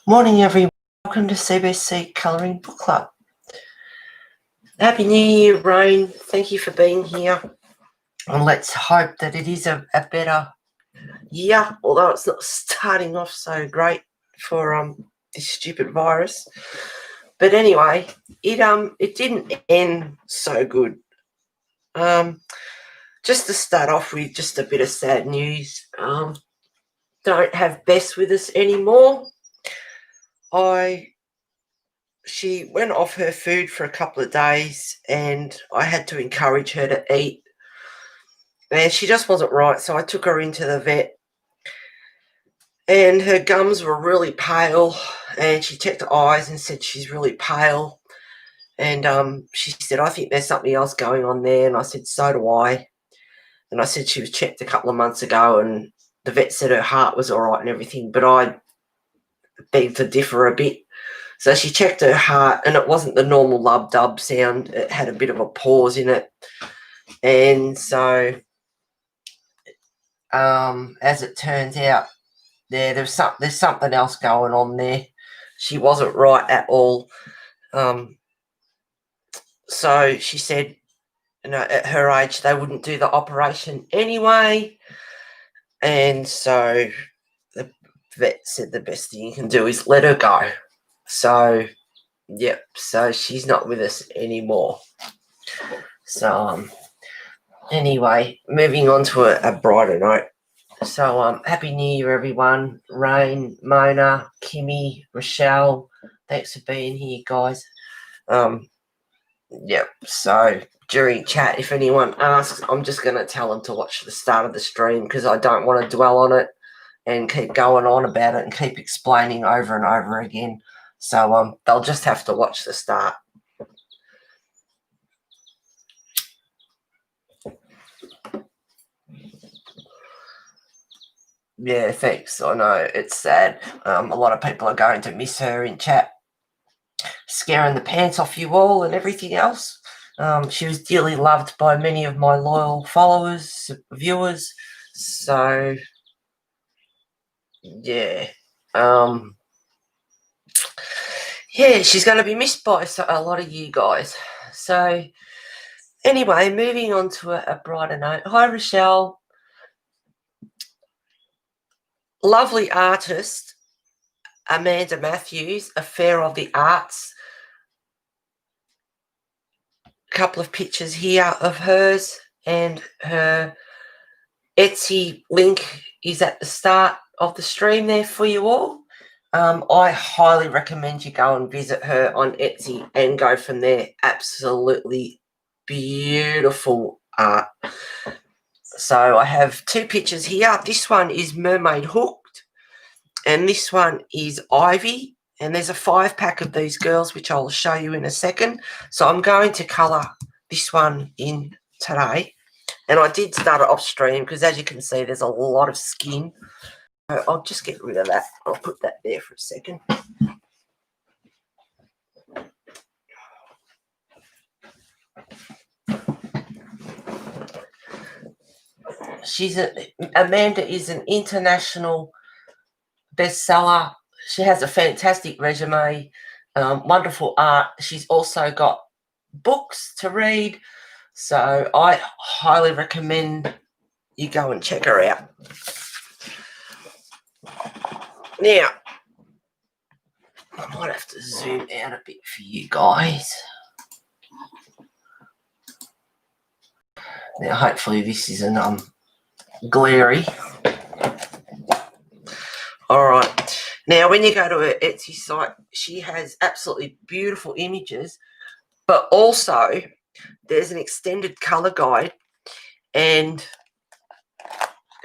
Morning everyone, welcome to CBC Colouring Book Club. Happy New Year, Rain. Thank you for being here. And let's hope that it is a better year, although it's not starting off so great for this stupid virus. But anyway, it didn't end so good. Just to start off with just a bit of sad news. Don't have Bess with us anymore. She went off her food for a couple of days and I had to encourage her to eat. And she just wasn't right, so I took her into the vet. And her gums were really pale and she checked her eyes and said she's really pale. And she said, I think there's something else going on there. And I said, so do I. And I said she was checked a couple of months ago and the vet said her heart was all right and everything, but I begged to differ a bit. So she checked her heart and it wasn't the normal lub-dub sound. It had a bit of a pause in it. And so, as it turns out, there's something else going on there. She wasn't right at all. So she said, at her age, they wouldn't do the operation anyway. And so the vet said the best thing you can do is let her go. So, yep, so she's not with us anymore. So, anyway, moving on to a brighter note. So, Happy New Year, everyone. Rain, Mona, Kimmy, Rochelle, thanks for being here, guys. Yep, so during chat, if anyone asks, I'm just going to tell them to watch the start of the stream because I don't want to dwell on it and keep going on about it and keep explaining over and over again. So they'll just have to watch the start. Yeah, thanks. I know it's sad. A lot of people are going to miss her in chat, scaring the pants off you all and everything else. She was dearly loved by many of my loyal followers, viewers. So, yeah. Yeah, she's going to be missed by a lot of you guys. So, anyway, moving on to a brighter note. Hi, Rochelle. Lovely artist, Amanda Matthews, Affair of the Arts. A couple of pictures here of hers, and her Etsy link is at the start of the stream there for you all. I highly recommend you go and visit her on Etsy and go from there. Absolutely beautiful art. So I have two pictures here. This one is Mermaid Hooked and this one is Ivy. And there's a 5-pack of these girls, which I'll show you in a second. So I'm going to colour this one in today. And I did start it off stream because, as you can see, there's a lot of skin. So I'll just get rid of that. I'll put that there for a second. Amanda is an international bestseller. She has a fantastic resume, wonderful art. She's also got books to read. So I highly recommend you go and check her out. Now, I might have to zoom out a bit for you guys. Now, hopefully this isn't glary. All right. Now, when you go to her Etsy site, she has absolutely beautiful images, but also there's an extended colour guide, and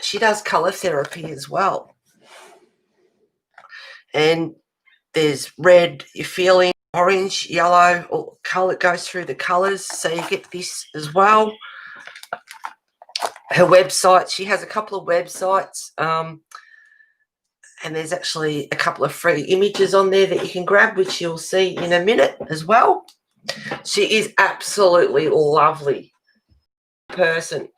she does colour therapy as well. And there's red, you're feeling orange, yellow, or colour goes through the colours. So you get this as well. Her website, she has a couple of websites, and there's actually a couple of free images on there that you can grab, which you'll see in a minute as well. She is absolutely lovely person.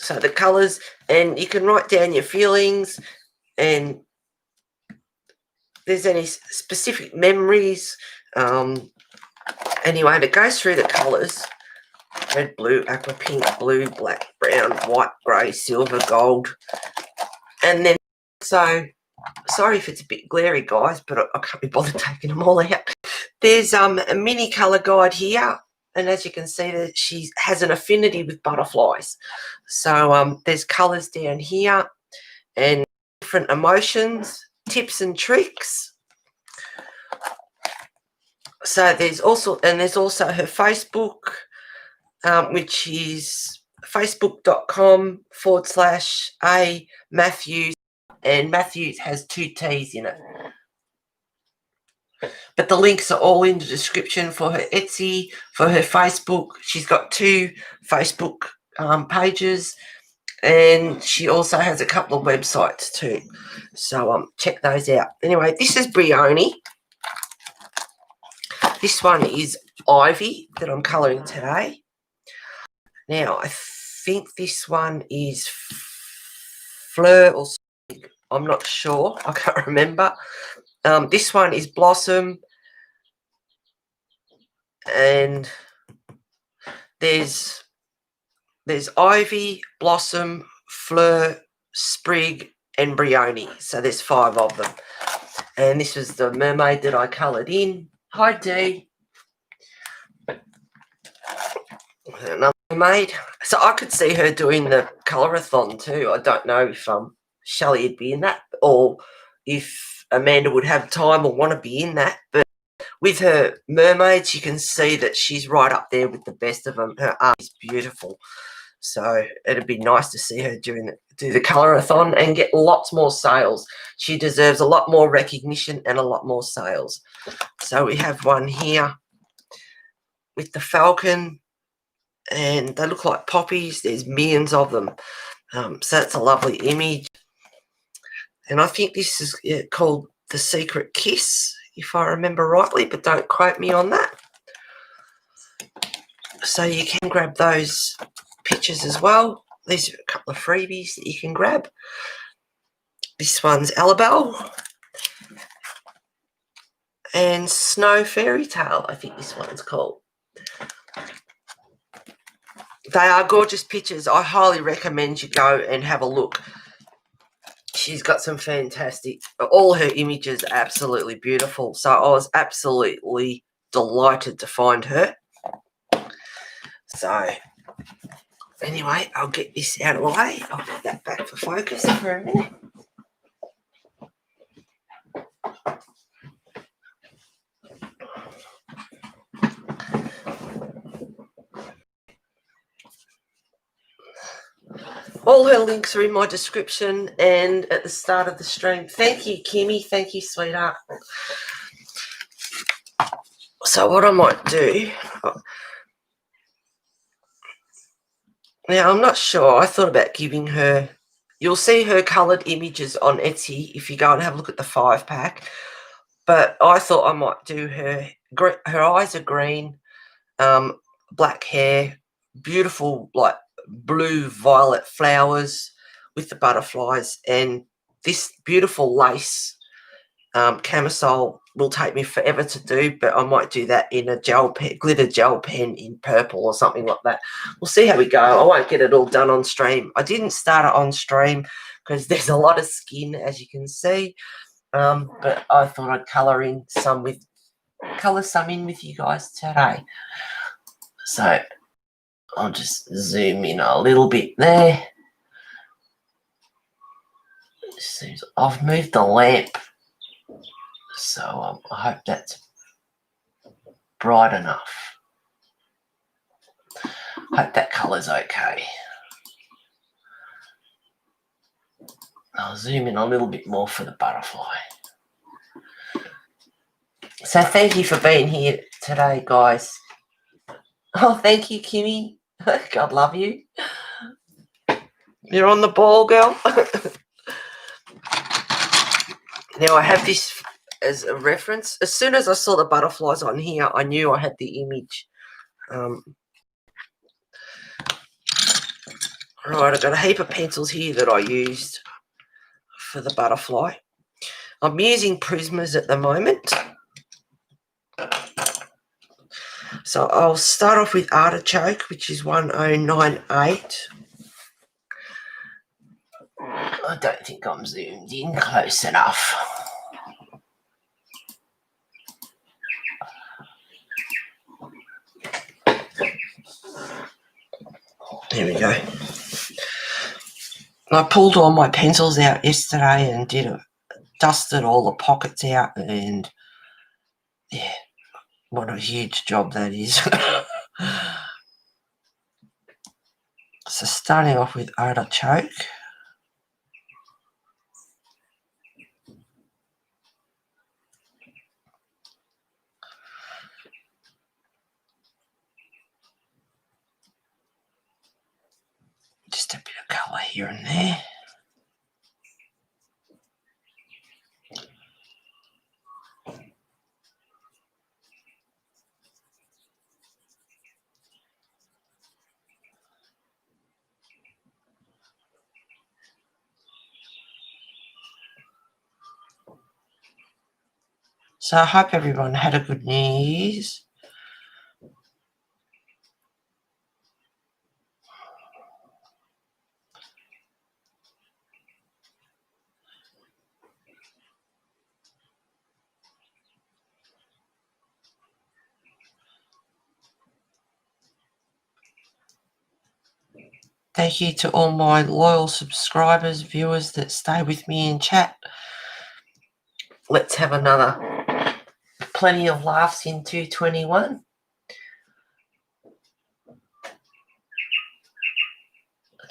So the colours, and you can write down your feelings, and there's any specific memories. Anyway, it goes through the colours: red, blue, aqua, pink, blue, black, brown, white, grey, silver, gold. And then, so, sorry if it's a bit glary, guys, but I can't be bothered taking them all out. There's a mini colour guide here, and as you can see, that she has an affinity with butterflies. So there's colours down here, and different emotions, tips and tricks. So there's also her Facebook, which is facebook.com/A Matthews, and Matthews has 2 T's in it. But the links are all in the description for her Etsy, for her Facebook. She's got 2 Facebook pages, and she also has a couple of websites too. So check those out. Anyway, this is Brioni. This one is Ivy that I'm colouring today. Now, I think this one is Fleur or something. I'm not sure. I can't remember. This one is Blossom. And there's Ivy, Blossom, Fleur, Sprig, and Brioni. So there's 5 of them. And this was the mermaid that I coloured in. Hi, Dee. Another mermaid. So I could see her doing the colour-a-thon too. I don't know if Shelley would be in that, or if Amanda would have time or want to be in that. But with her mermaids, you can see that she's right up there with the best of them. Her art is beautiful. So it'd be nice to see her do the colour-a-thon and get lots more sales. She deserves a lot more recognition and a lot more sales. So we have one here with the falcon, and they look like poppies. There's millions of them. So that's a lovely image. And I think this is called The Secret Kiss, if I remember rightly, but don't quote me on that. So you can grab those pictures as well. These are a couple of freebies that you can grab. This one's Alabelle and Snow Fairy Tale, I think this one's called. They are gorgeous pictures. I highly recommend you go and have a look. She's got some fantastic, all her images are absolutely beautiful. So I was absolutely delighted to find her. So anyway, I'll get this out of the way. I'll put that back for focus for a minute. All her links are in my description and at the start of the stream. Thank you, Kimmy. Thank you, sweetheart. So what I might do... Now, I'm not sure. I thought about giving her... You'll see her coloured images on Etsy if you go and have a look at the 5-pack. But I thought I might do her... Her eyes are green, black hair, beautiful, like, blue violet flowers with the butterflies, and this beautiful lace camisole will take me forever to do, but I might do that in a gel pen, glitter gel pen in purple or something like that. We'll see how we go. I won't get it all done on stream. I didn't start it on stream because there's a lot of skin, as you can see, but I thought I'd colour some in with you guys today. So I'll just zoom in a little bit there. I've moved the lamp, so I hope that's bright enough. Hope that colour's okay. I'll zoom in a little bit more for the butterfly. So thank you for being here today, guys. Oh, thank you, Kimmy. God love you. You're on the ball, girl. Now, I have this as a reference. As soon as I saw the butterflies on here, I knew I had the image. Right, I've got a heap of pencils here that I used for the butterfly. I'm using Prismas at the moment. So I'll start off with Artichoke, which is 1098. I don't think I'm zoomed in close enough. There we go. I pulled all my pencils out yesterday and dusted all the pockets out, and yeah, what a huge job that is. So starting off with Artichoke. Just a bit of colour here and there. So I hope everyone had a good New Year's. Thank you to all my loyal subscribers, viewers that stay with me in chat. Let's have another plenty of laughs in 221.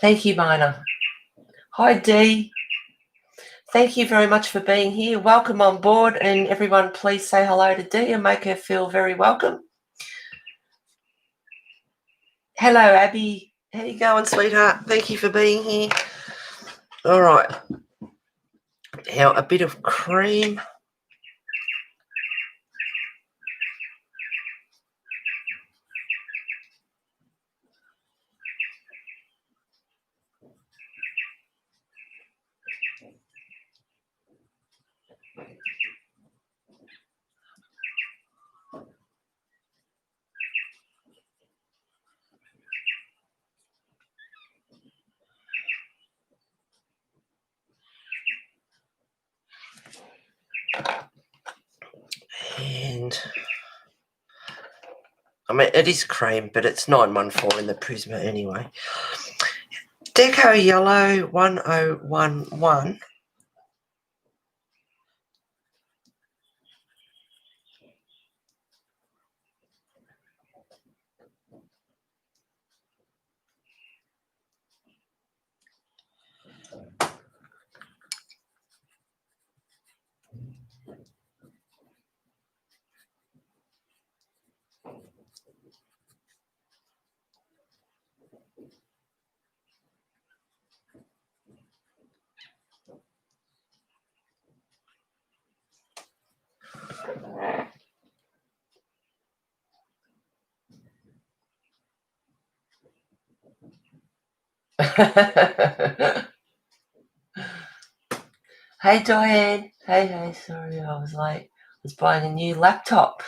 Thank you, Mona. Hi, Dee. Thank you very much for being here. Welcome on board, and everyone please say hello to Dee and make her feel very welcome. Hello, Abby. How you going, sweetheart? Thank you for being here. All right. Now a bit of cream. And I mean, it is cream, but it's 914 in the Prisma anyway. Deco Yellow 1011. Hey, Diane. Hey, sorry, I was late. I was buying a new laptop.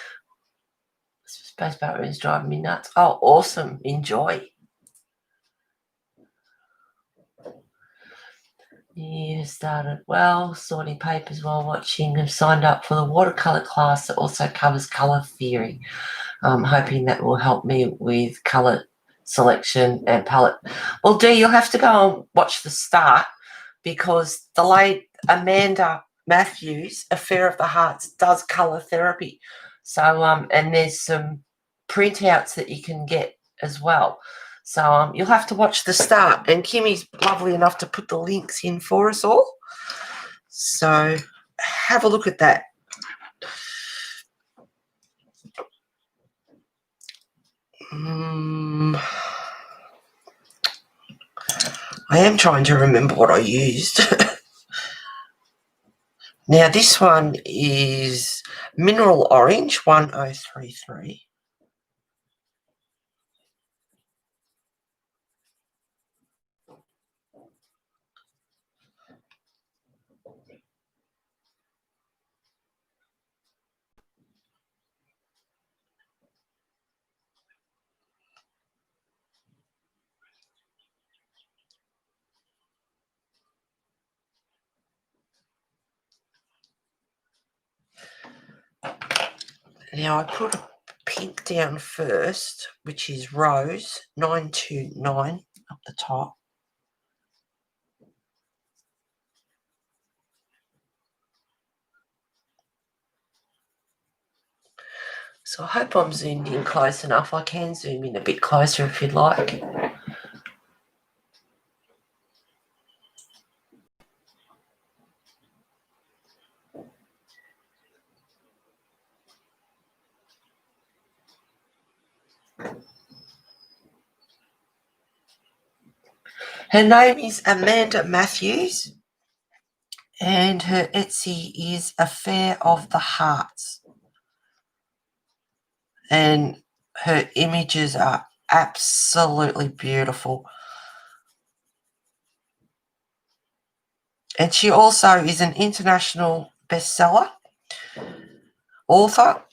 Space Battery is driving me nuts. Oh, awesome. Enjoy. Yeah, started well, sorting papers while watching. I've signed up for the watercolour class that also covers colour theory. I'm hoping that will help me with colour selection and palette. Well, Dee, you'll have to go and watch the start, because the late Amanda Matthews, Affair of the Hearts, does colour therapy. So, and there's some printouts that you can get as well. So you'll have to watch the start, and Kimmy's lovely enough to put the links in for us all. So have a look at that. I am trying to remember what I used. Now this one is Mineral Orange 1033. Now I put a pink down first, which is Rose 929 up the top. So I hope I'm zoomed in close enough. I can zoom in a bit closer if you'd like. Her name is Amanda Matthews, and her Etsy is Affair of the Hearts. And her images are absolutely beautiful. And she also is an international bestseller author.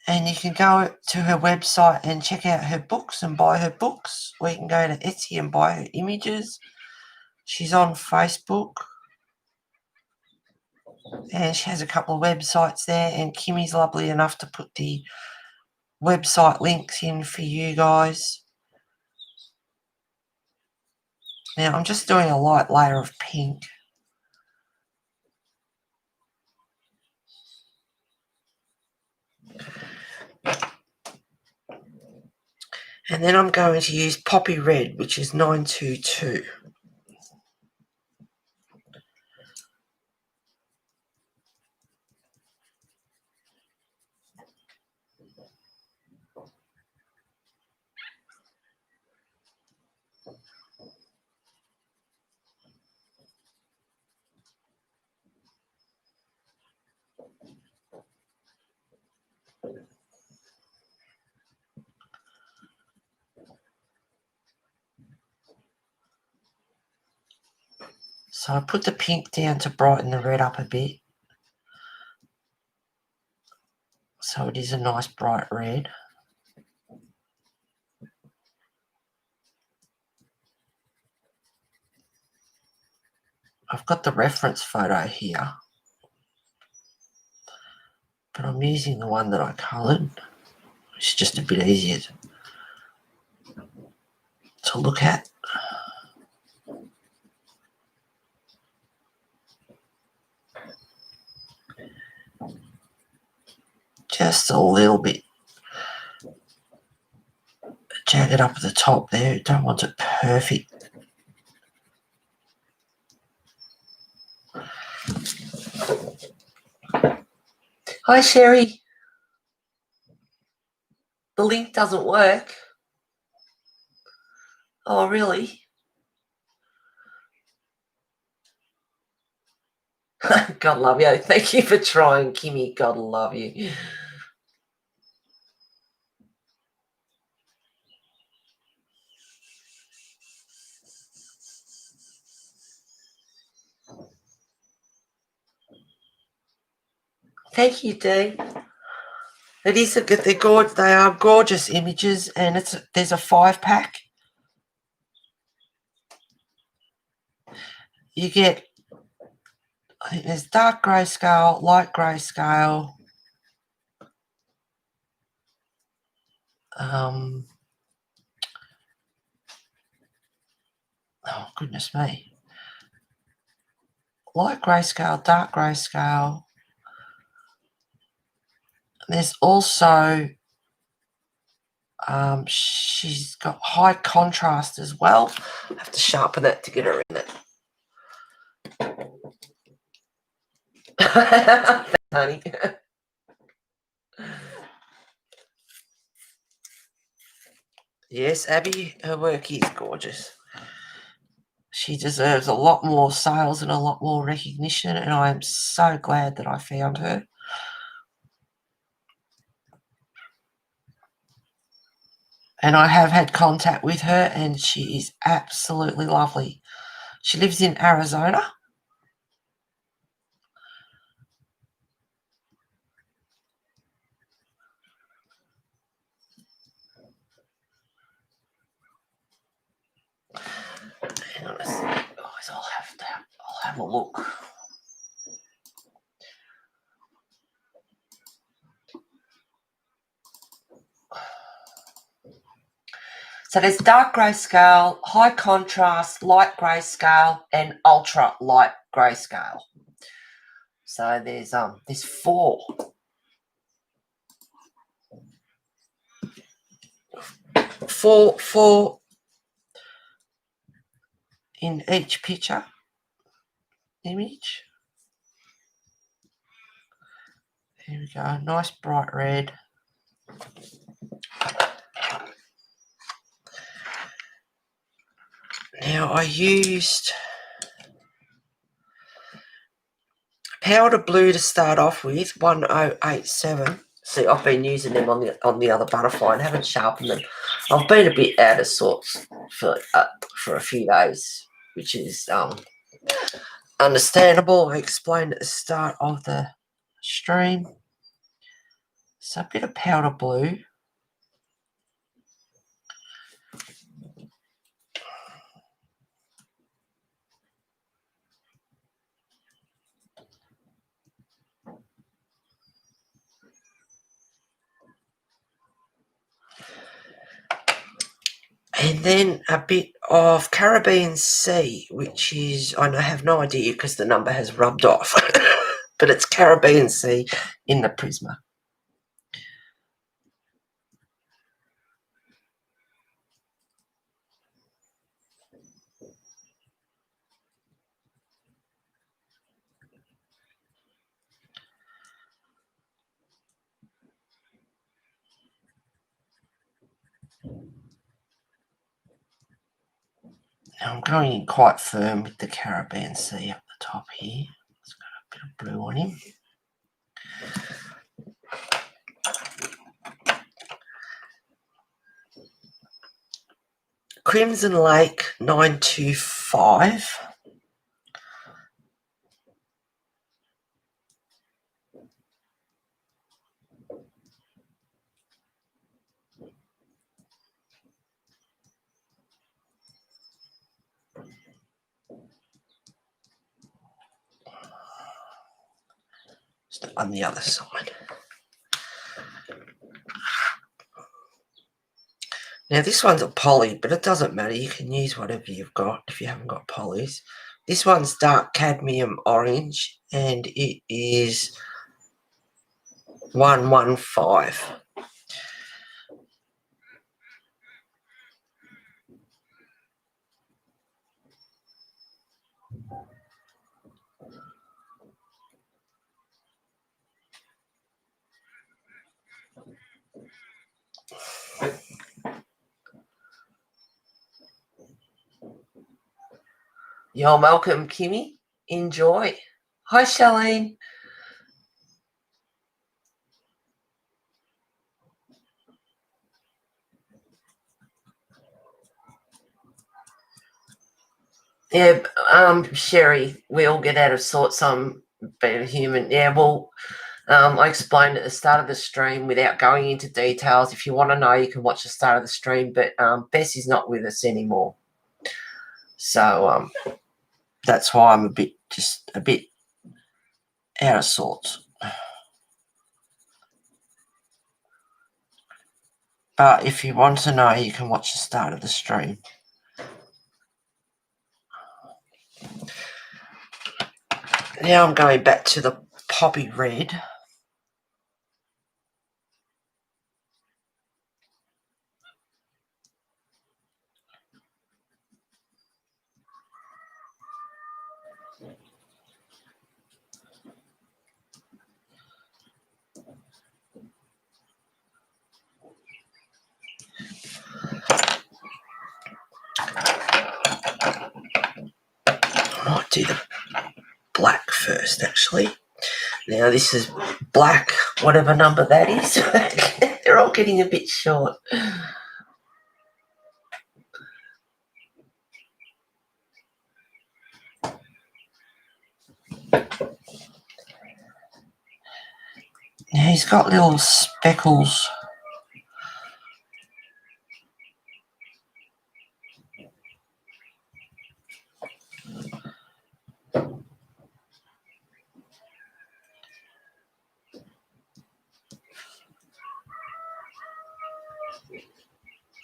And you can go to her website and check out her books and buy her books, or you can go to Etsy and buy her images. She's on Facebook. And she has a couple of websites there, and Kimmy's lovely enough to put the website links in for you guys. Now, I'm just doing a light layer of pink. And then I'm going to use Poppy Red, which is 922. So I put the pink down to brighten the red up a bit. So it is a nice bright red. I've got the reference photo here, but I'm using the one that I coloured. It's just a bit easier to look at. Just a little bit jagged up at the top there. Don't want it perfect. Hi, Sherry. The link doesn't work. Oh, really? God love you. Thank you for trying, Kimmy. God love you. Thank you, Dee. It is a good. They are gorgeous images, and there's a 5-pack. You get, I think there's dark grayscale, light grayscale. Oh goodness me. Light grayscale, dark grayscale. There's also she's got high contrast as well. I have to sharpen it to get her in it. Thanks, honey. Yes, Abby, her work is gorgeous. She deserves a lot more sales and a lot more recognition, and I am so glad that I found her. And I have had contact with her, and she is absolutely lovely. She lives in Arizona. Hang on a second, guys. I'll have a look. So there's dark grayscale, high contrast, light grayscale, and ultra light grayscale. So there's 4. Four in each picture image. Here we go, nice bright red. Now I used powder blue to start off with, 1087. See, I've been using them on the other butterfly and haven't sharpened them. I've been a bit out of sorts for a few days, which is understandable. I explained at the start of the stream. So a bit of powder blue. And then a bit of Caribbean Sea, which is, I have no idea because the number has rubbed off, but it's Caribbean Sea in the Prisma. Now I'm going in quite firm with the Caribbean Sea up the top here. It's got a bit of blue on him. Crimson Lake 925. Just on the other side. Now this one's a poly, but it doesn't matter. You can use whatever you've got if you haven't got polys. This one's dark cadmium orange, and it is 115. You're welcome, Kimmy. Enjoy. Hi, Charlene. Yeah, Sherry, we all get out of sorts. I'm being human. Yeah, well, I explained at the start of the stream without going into details. If you want to know, you can watch the start of the stream. But Bess is not with us anymore, so that's why I'm just a bit out of sorts. But if you want to know, you can watch the start of the stream. Now I'm going back to the poppy red. I might do the black first, actually. Now this is black, whatever number that is. They're all getting a bit short. Yeah, he's got little speckles.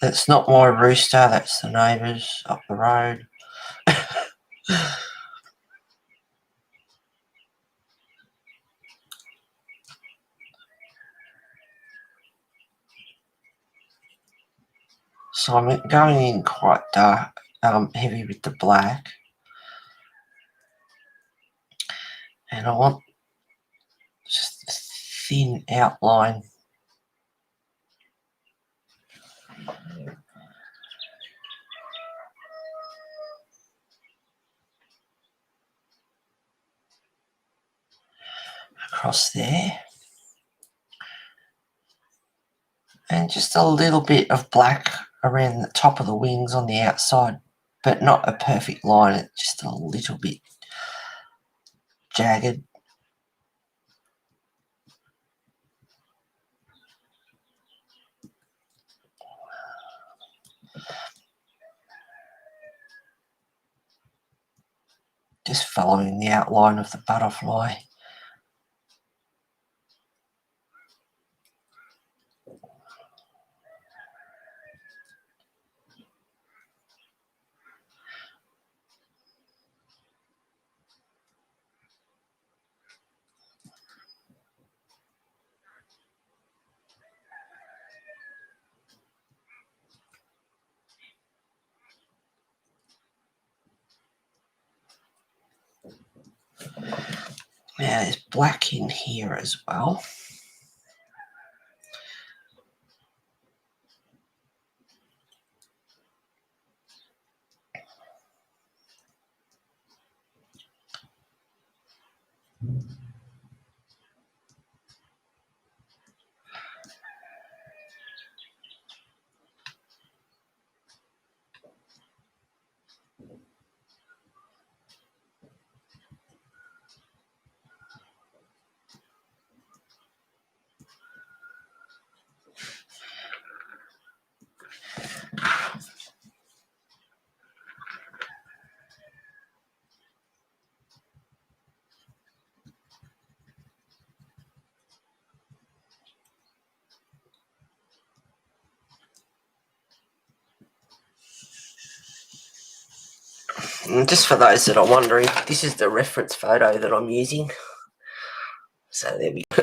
That's not my rooster, that's the neighbours up the road. So I'm going in quite dark, heavy with the black. And I want just a thin outline. Across there. And just a little bit of black around the top of the wings on the outside, but not a perfect line, it's just a little bit jagged. Just following the outline of the butterfly. Now there's black in here as well. And just for those that are wondering, this is the reference photo that I'm using. So there we go.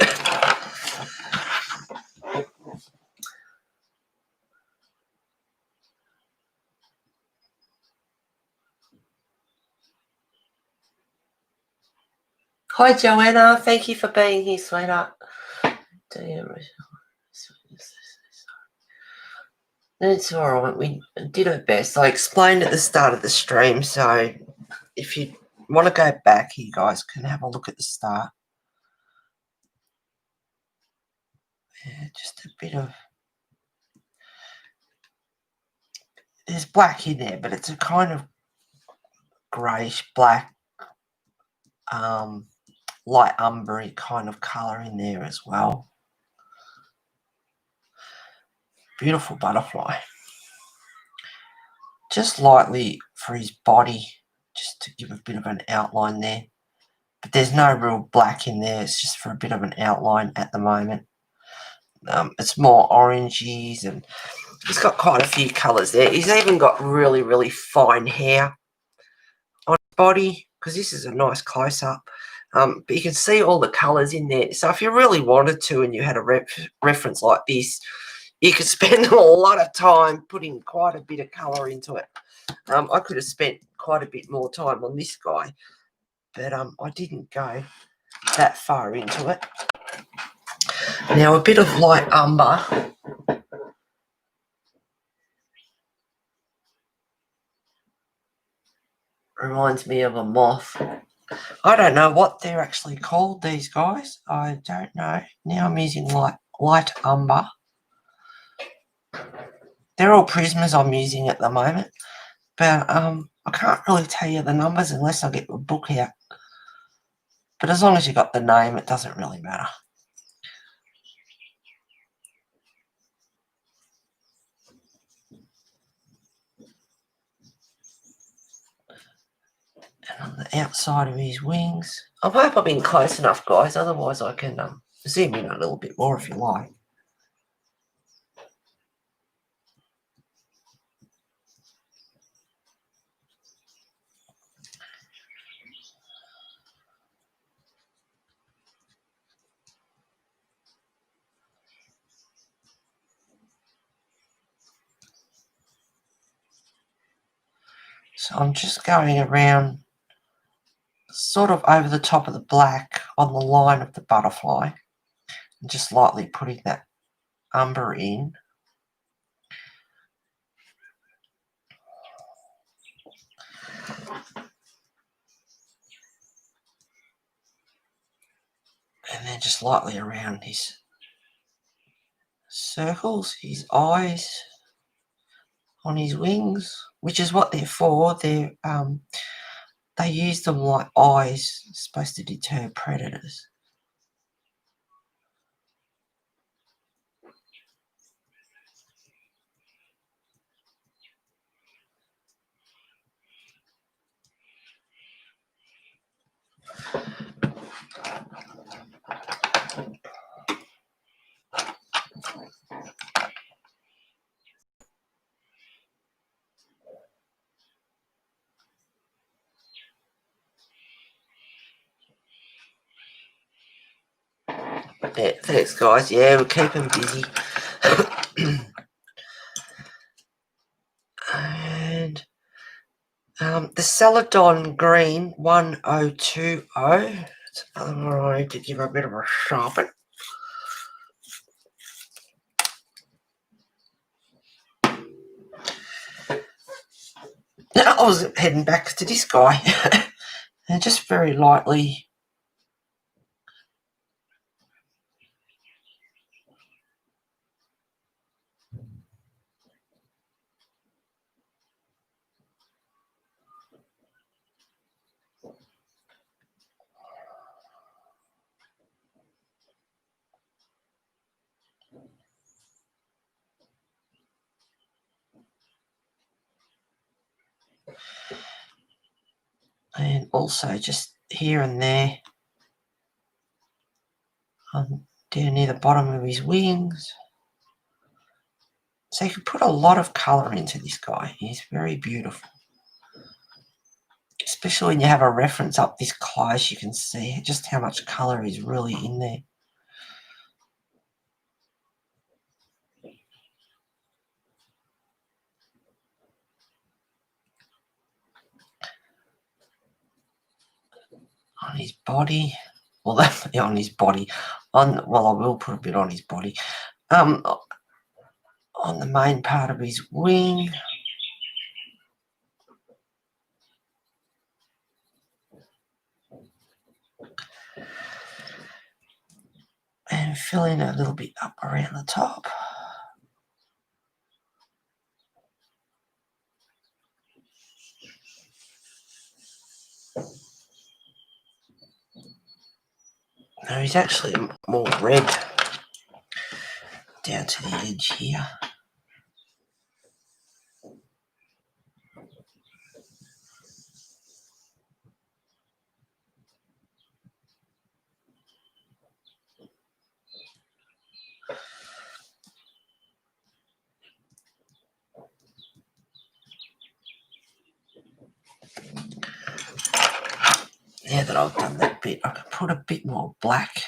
Hi Joanna, thank you for being here, sweetheart. It's all right. We did our best. I explained at the start of the stream, so if you want to go back, you guys can have a look at the start. Yeah, just a bit of... There's black in there, but it's a kind of greyish black, light umbery kind of colour in there as well. Beautiful butterfly. Just lightly for his body, just to give a bit of an outline there. But there's no real black in there. It's just for a bit of an outline at the moment. It's more oranges, and he's got quite a few colours there. He's even got really, really fine hair on his body, because this is a nice close-up. But you can see all the colours in there. So if you really wanted to and you had a reference like this, you could spend a lot of time putting quite a bit of colour into it. I could have spent quite a bit more time on this guy, but I didn't go that far into it. Now a bit of light umber reminds me of a moth. I don't know what they're actually called, these guys. I don't know. Now I'm using light umber. They're all prismas I'm using at the moment, but I can't really tell you the numbers unless I get the book out. But as long as you got the name, it doesn't really matter. And on the outside of his wings, I hope I've been close enough, guys. Otherwise, I can zoom in a little bit more if you like. So I'm just going around sort of over the top of the black on the line of the butterfly and just lightly putting that umber in. And then just lightly around his circles, his eyes on his wings, which is what they're for. They use them like eyes, supposed to deter predators. Yeah, thanks guys. Yeah, we'll keep them busy. And the Celadon Green 1020. It's another one I need to give a bit of a sharpen. I was heading back to this guy. And just very lightly. And also just here and there. Down near the bottom of his wings. So you can put a lot of colour into this guy. He's very beautiful. Especially when you have a reference up this close, you can see just how much colour is really in there. On his body. Well, on his body. Well, I will put a bit on his body. On the main part of his wing. And fill in a little bit up around the top. Now he's actually more red down to the edge here. Now that I've done that bit, I can put a bit more black.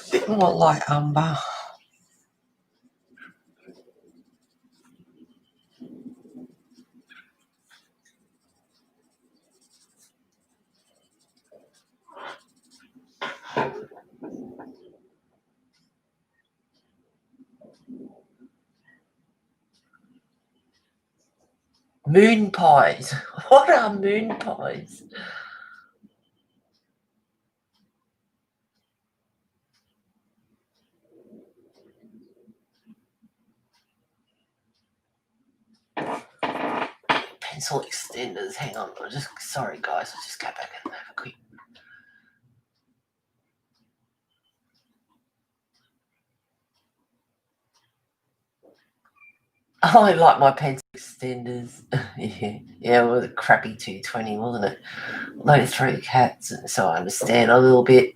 A bit more light umber. Moon pies. What are moon pies? Pencil extenders. Hang on. Sorry guys, I'll just go back and have a quick. I like my pencil extenders. Yeah, it was a crappy 220, wasn't it? Those three cats, so I understand a little bit.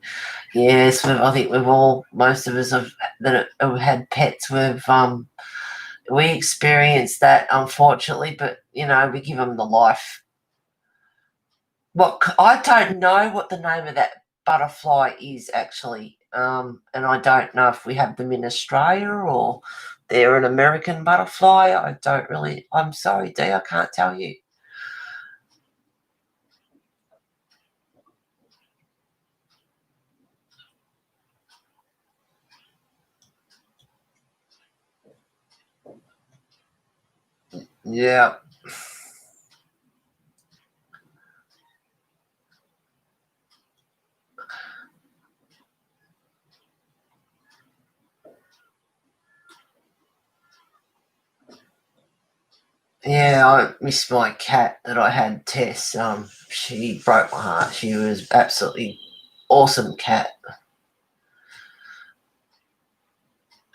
Yes, I think most of us have had pets. We experienced that, unfortunately, but we give them the life. I don't know what the name of that butterfly is actually, and I don't know if we have them in Australia or they're an American butterfly. I don't really. I'm sorry, Dee, I can't tell you. Yeah. Yeah, I miss my cat that I had, Tess. She broke my heart. She was absolutely awesome cat.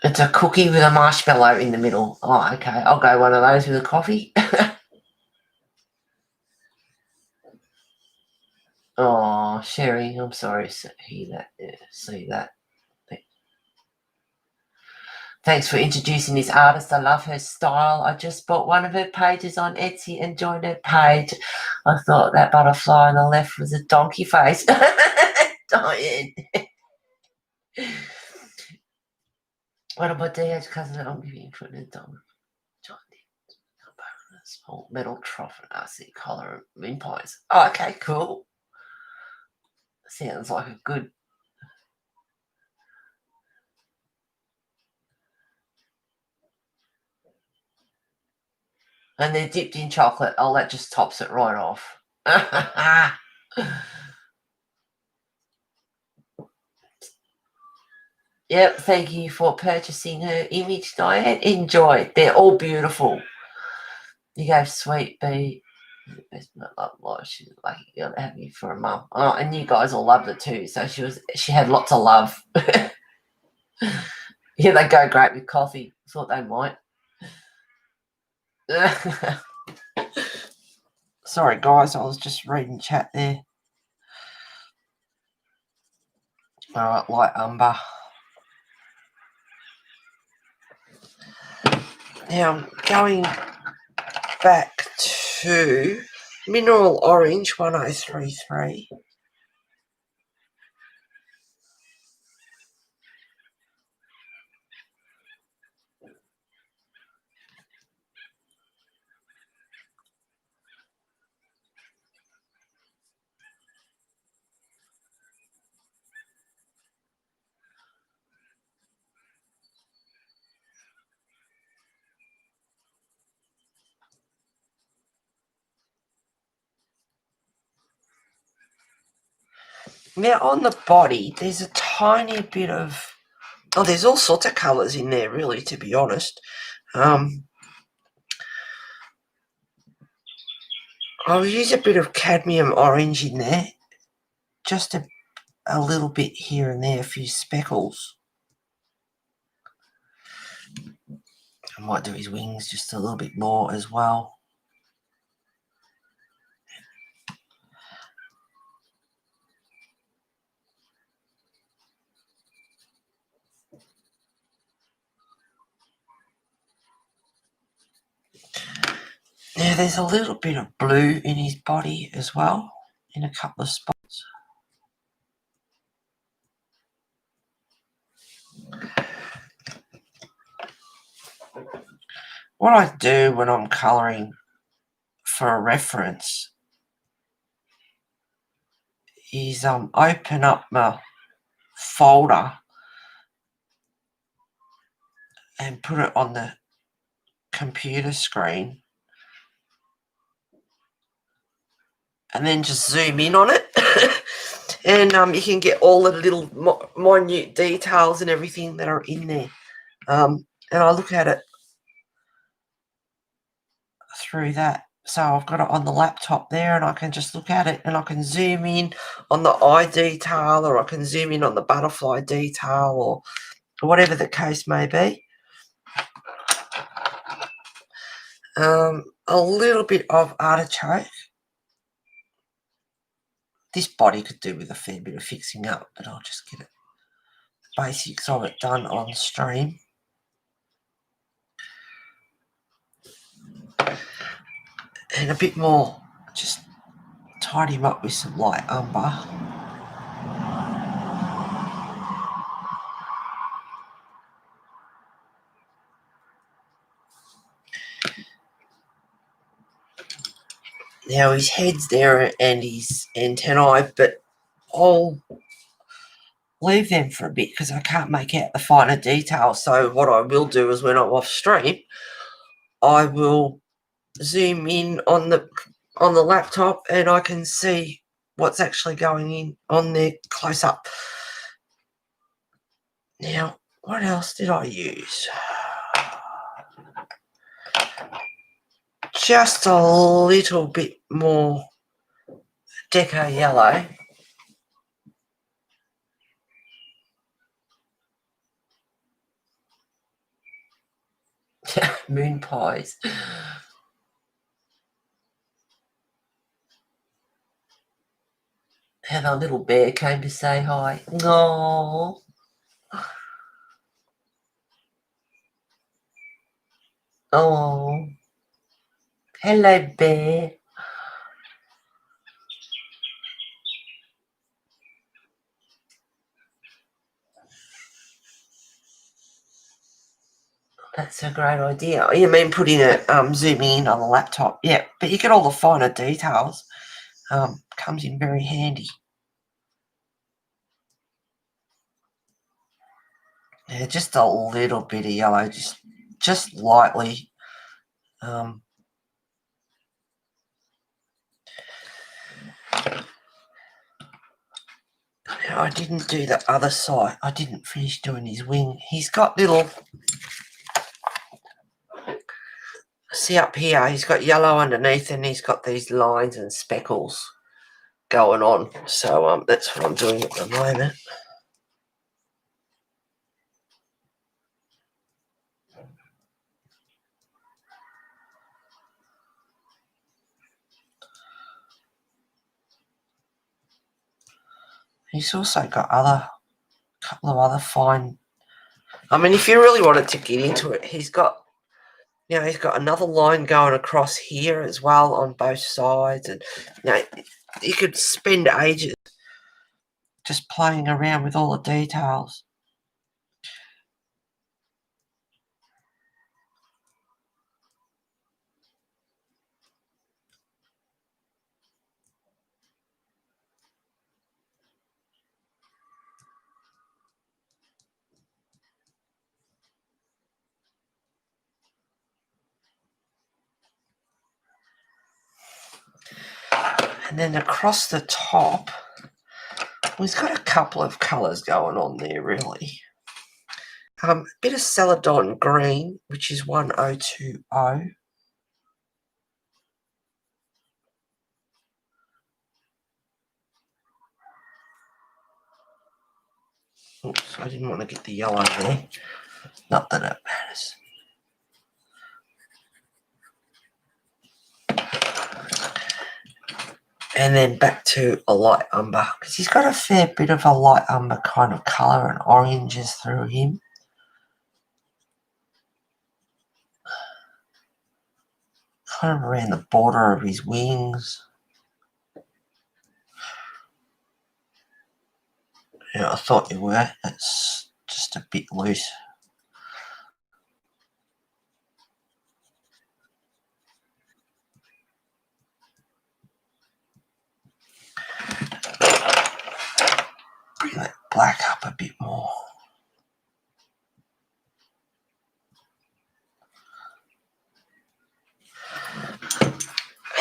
It's a cookie with a marshmallow in the middle. Oh, okay. I'll go one of those with a coffee. Oh, Sherry, I'm sorry to hear that. Yeah, see that. Thanks for introducing this artist. I love her style. I just bought one of her pages on Etsy and joined her page. I thought that butterfly on the left was a donkey face. Diane. One of my DH cousins, I'm giving you for the dog. Small metal trough and RC collar and moon pies. Oh, okay, cool. Sounds like a good. And they're dipped in chocolate. Oh, that just tops it right off. Yep, thank you for purchasing her image, Diane. Enjoy. They're all beautiful. You go, sweet bee. Best love life. She's lucky girl to have you for a mum. Oh, and you guys all loved it too. So she had lots of love. Yeah, they go great with coffee. Thought they might. Sorry, guys. I was just reading chat there. All right, light umber. Now I'm going back to Mineral Orange 1033. Now on the body, there's a tiny bit of, there's all sorts of colours in there, really, to be honest. I'll use a bit of cadmium orange in there, just a little bit here and there, a few speckles. I might do his wings just a little bit more as well. Now there's a little bit of blue in his body as well, in a couple of spots. What I do when I'm colouring for a reference is open up my folder and put it on the computer screen and then just zoom in on it. And you can get all the little minute details and everything that are in there. And I look at it through that. So I've got it on the laptop there and I can just look at it and I can zoom in on the eye detail, or I can zoom in on the butterfly detail, or whatever the case may be. A little bit of artichoke. This body could do with a fair bit of fixing up, but I'll just get it, the basics of it done on stream. And a bit more, just tidy him up with some light umber. Now his head's there and his antennae, but I'll leave them for a bit because I can't make out the finer details. So what I will do is when I'm off stream, I will zoom in on the laptop and I can see what's actually going in on there close up. Now, what else did I use? Just a little bit more deco yellow. Moon pies. And our little bear came to say hi. Oh. Oh. Hello, bear. That's a great idea. You mean putting it, zooming in on the laptop? Yeah, but you get all the finer details. Comes in very handy. Yeah, just a little bit of yellow, just lightly. I didn't do the other side. I didn't finish doing his wing. He's got little, see up here, he's got yellow underneath and he's got these lines and speckles going on. So that's what I'm doing at the moment. He's also got a couple of other fine, I mean, if you really wanted to get into it, he's got another line going across here as well on both sides. And, you could spend ages just playing around with all the details. And then across the top, we've got a couple of colours going on there, really. A bit of Celadon green, which is 1020. Oops, I didn't want to get the yellow there. Not that it matters. And then back to a light umber, because he's got a fair bit of a light umber kind of colour and oranges through him. Kind of around the border of his wings. Yeah, I thought you were. That's just a bit loose. Bring that black up a bit more.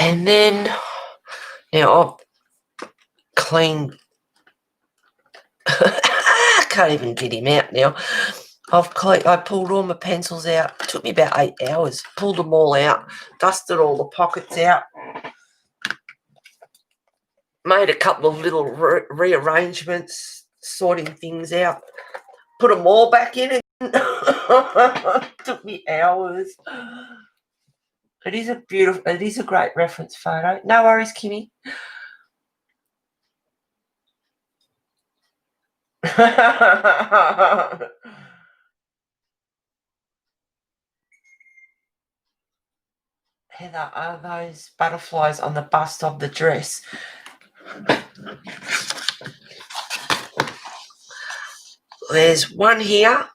And then, now I've cleaned, I can't even get him out now. I pulled all my pencils out. It took me about 8 hours. Pulled them all out, dusted all the pockets out, made a couple of little rearrangements, sorting things out, put them all back in. It took me hours. It is a great reference photo. No worries, Kimmy. Heather, are those butterflies on the bust of the dress? There's one here,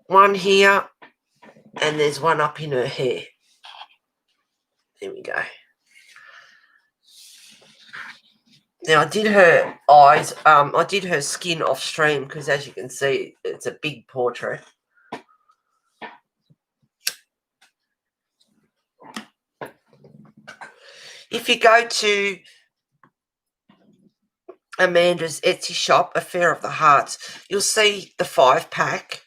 and there's one up in her hair. There we go. Now, I did her eyes, I did her skin off stream because, as you can see, it's a big portrait. If you go to Amanda's Etsy shop, Affair of the Hearts, you'll see the 5-pack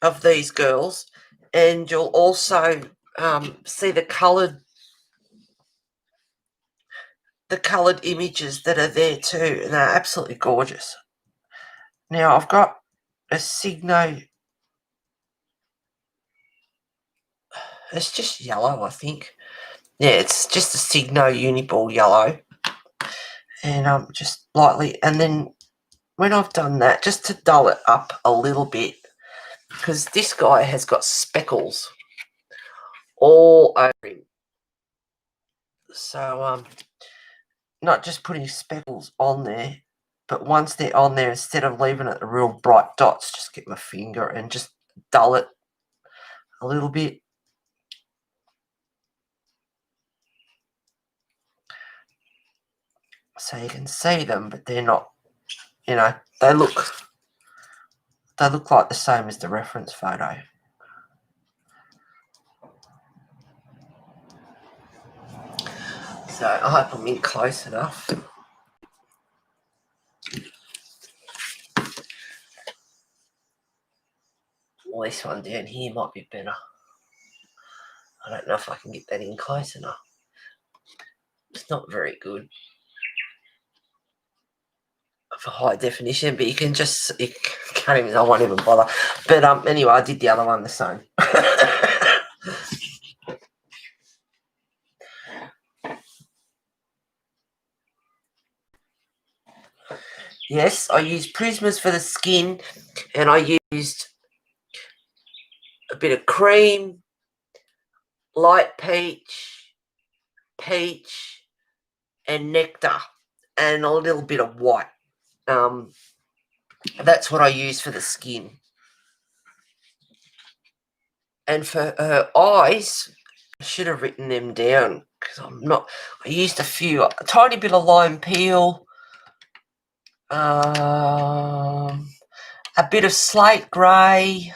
of these girls, and you'll also see the coloured images that are there too, and they're absolutely gorgeous. Now, I've got a Signo. It's just yellow, I think. Yeah, it's just a Signo Uniball yellow. And just lightly, and then when I've done that, just to dull it up a little bit, because this guy has got speckles all over him. So not just putting speckles on there, but once they're on there, instead of leaving it the real bright dots, just get my finger and just dull it a little bit. So you can see them, but they're not, they look like the same as the reference photo. So I hope I'm in close enough. Well, this one down here might be better. I don't know if I can get that in close enough. It's not very good for high definition, but you can't even, I won't even bother. But anyway, I did the other one the same. Yes, I used Prismas for the skin, and I used a bit of cream, light peach, and nectar, and a little bit of white. That's what I use for the skin. And for her eyes, I should have written them down because I used a tiny bit of lime peel, a bit of slate grey.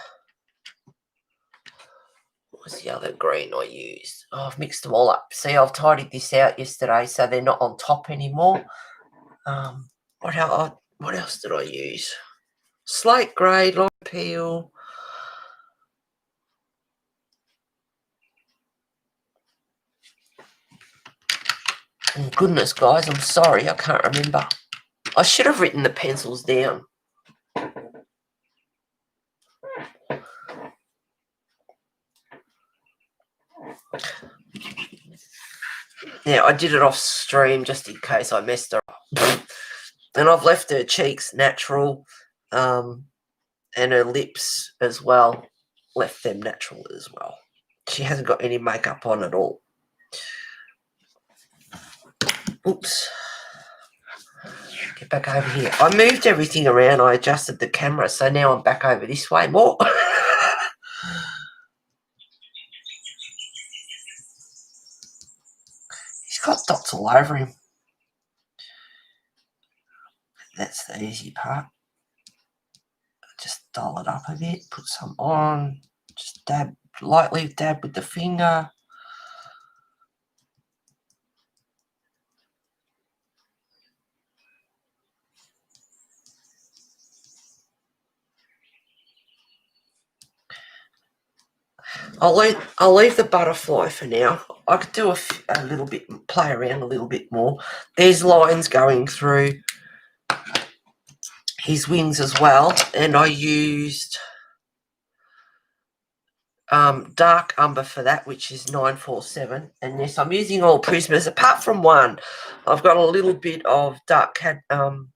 What was the other green I used? Oh, I've mixed them all up. See, I've tidied this out yesterday, so they're not on top anymore. What else did I use? Slate grey, lime peel. Oh, goodness, guys, I'm sorry, I can't remember. I should have written the pencils down. Yeah, I did it off stream just in case I messed her up. And I've left her cheeks natural, and her lips as well. Left them natural as well. She hasn't got any makeup on at all. Oops. Get back over here. I moved everything around. I adjusted the camera, so now I'm back over this way more. He's got dots all over him. That's the easy part. Just dull it up a bit, put some on, just lightly dab with the finger. I'll leave the butterfly for now. I could do a little bit, play around a little bit more. There's lines going through his wings as well, and I used dark umber for that, which is 947. And yes, I'm using all Prismas apart from one. I've got a little bit of dark cadmium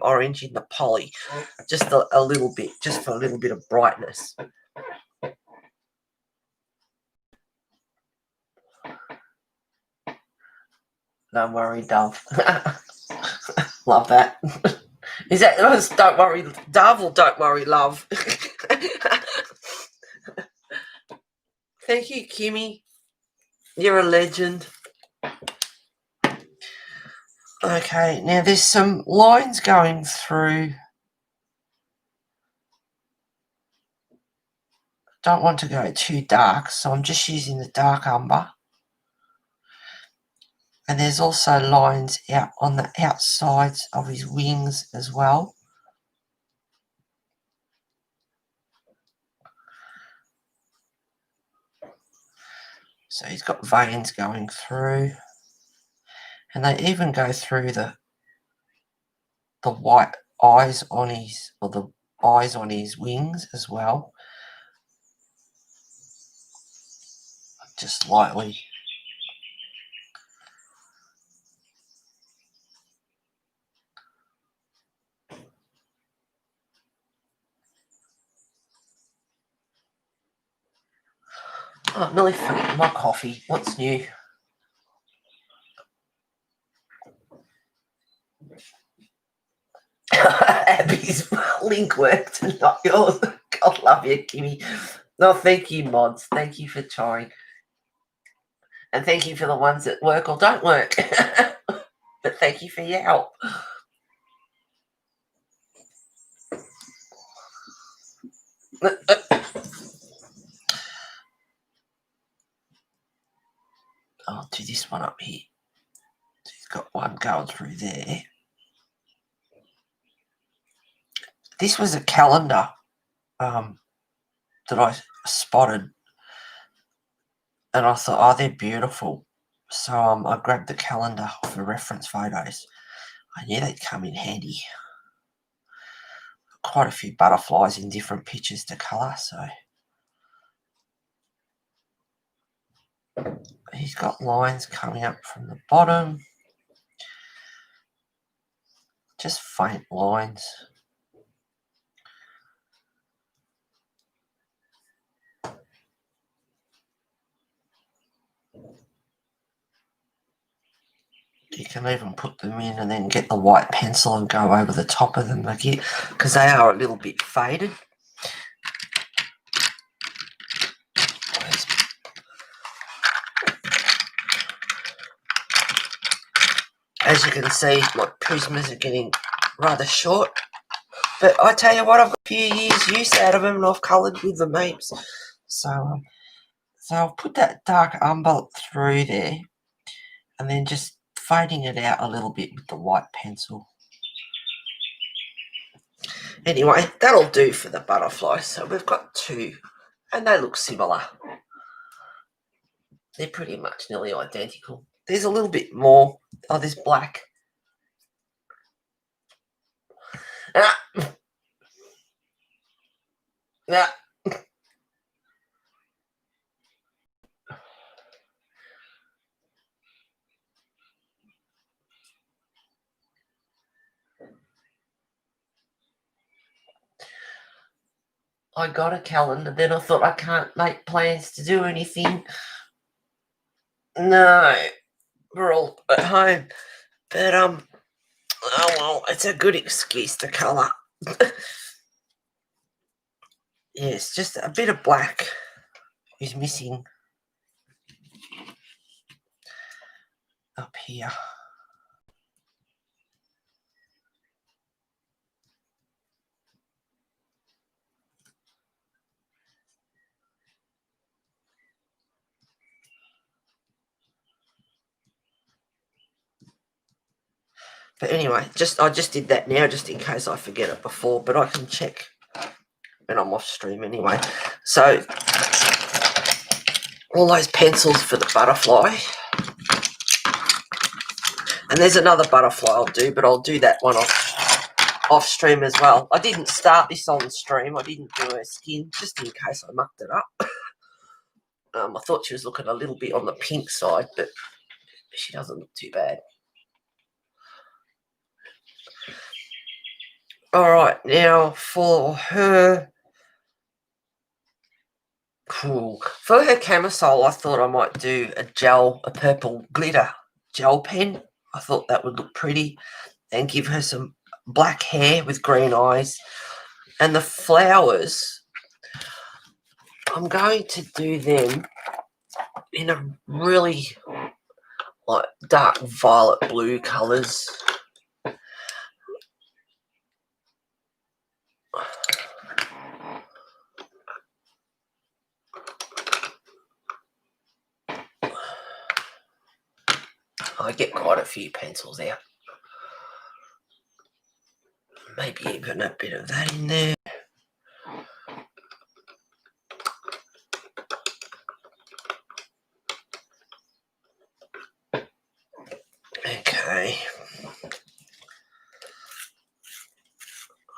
orange in the poly, just a little bit, just for a little bit of brightness. Don't worry, Dove. Love that. Is that don't worry, Dove, or don't worry, love? Thank you, Kimmy. You're a legend. Okay, now there's some lines going through. Don't want to go too dark, so I'm just using the dark umber. And there's also lines out on the outsides of his wings as well. So he's got veins going through. And they even go through the white eyes on his, or the eyes on his wings as well. Just lightly. Oh, I'm nearly finished my coffee. What's new? Abby's link worked and not yours. God love you, Kimmy. No, thank you, mods. Thank you for trying. And thank you for the ones that work or don't work. But thank you for your help. I'll do this one up here. So he's got one going through there. This was a calendar that I spotted, and I thought, oh, they're beautiful. So I grabbed the calendar for reference photos. I knew they'd come in handy. Quite a few butterflies in different pictures to colour, so he's got lines coming up from the bottom. Just faint lines. You can even put them in and then get the white pencil and go over the top of them again, because they are a little bit faded. As you can see, my Prismas are getting rather short. But I tell you what, I've got a few years use out of them, and I've coloured with them heaps. So I'll put that dark umber through there, and then just fading it out a little bit with the white pencil. Anyway, that'll do for the butterfly. So we've got two, and they look similar. They're pretty much nearly identical. There's a little bit more. Oh, there's black. Ah. I got a calendar, then I thought I can't make plans to do anything. No, we're all at home. But oh well, it's a good excuse to colour. Yes, just a bit of black is missing up here. But anyway, I just did that now just in case I forget it before, but I can check when I'm off stream anyway. So all those pencils for the butterfly. And there's another butterfly I'll do, but I'll do that one off off stream as well. I didn't start this on stream. I didn't do her skin just in case I mucked it up. I thought she was looking a little bit on the pink side, but she doesn't look too bad. All right, now for her camisole, I thought I might do a purple glitter gel pen. I thought that would look pretty and give her some black hair with green eyes. And the flowers, I'm going to do them in a really like dark violet blue colours. I get quite a few pencils out. Maybe even a bit of that in there. Okay.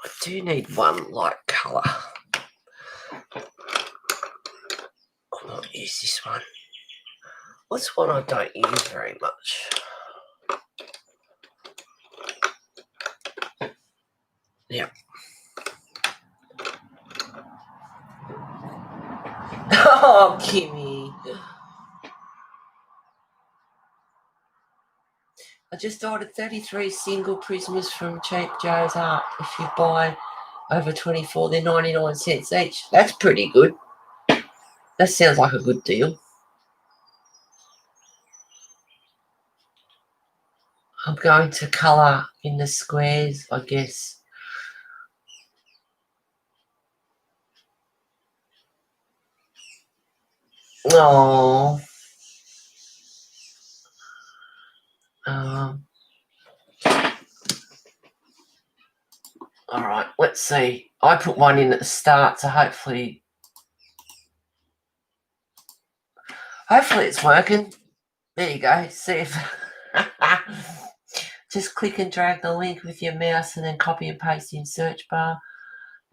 I do need one light colour. I might use this one. What's one I don't use very much? Yeah. Oh, Kimmy. I just ordered 33 single prismas from Cheap Joe's Art. If you buy over 24, they're 99 cents each. That's pretty good. That sounds like a good deal. I'm going to colour in the squares, I guess. Oh. All right, let's see. I put one in at the start, so hopefully it's working. There you go. See if just click and drag the link with your mouse and then copy and paste in search bar.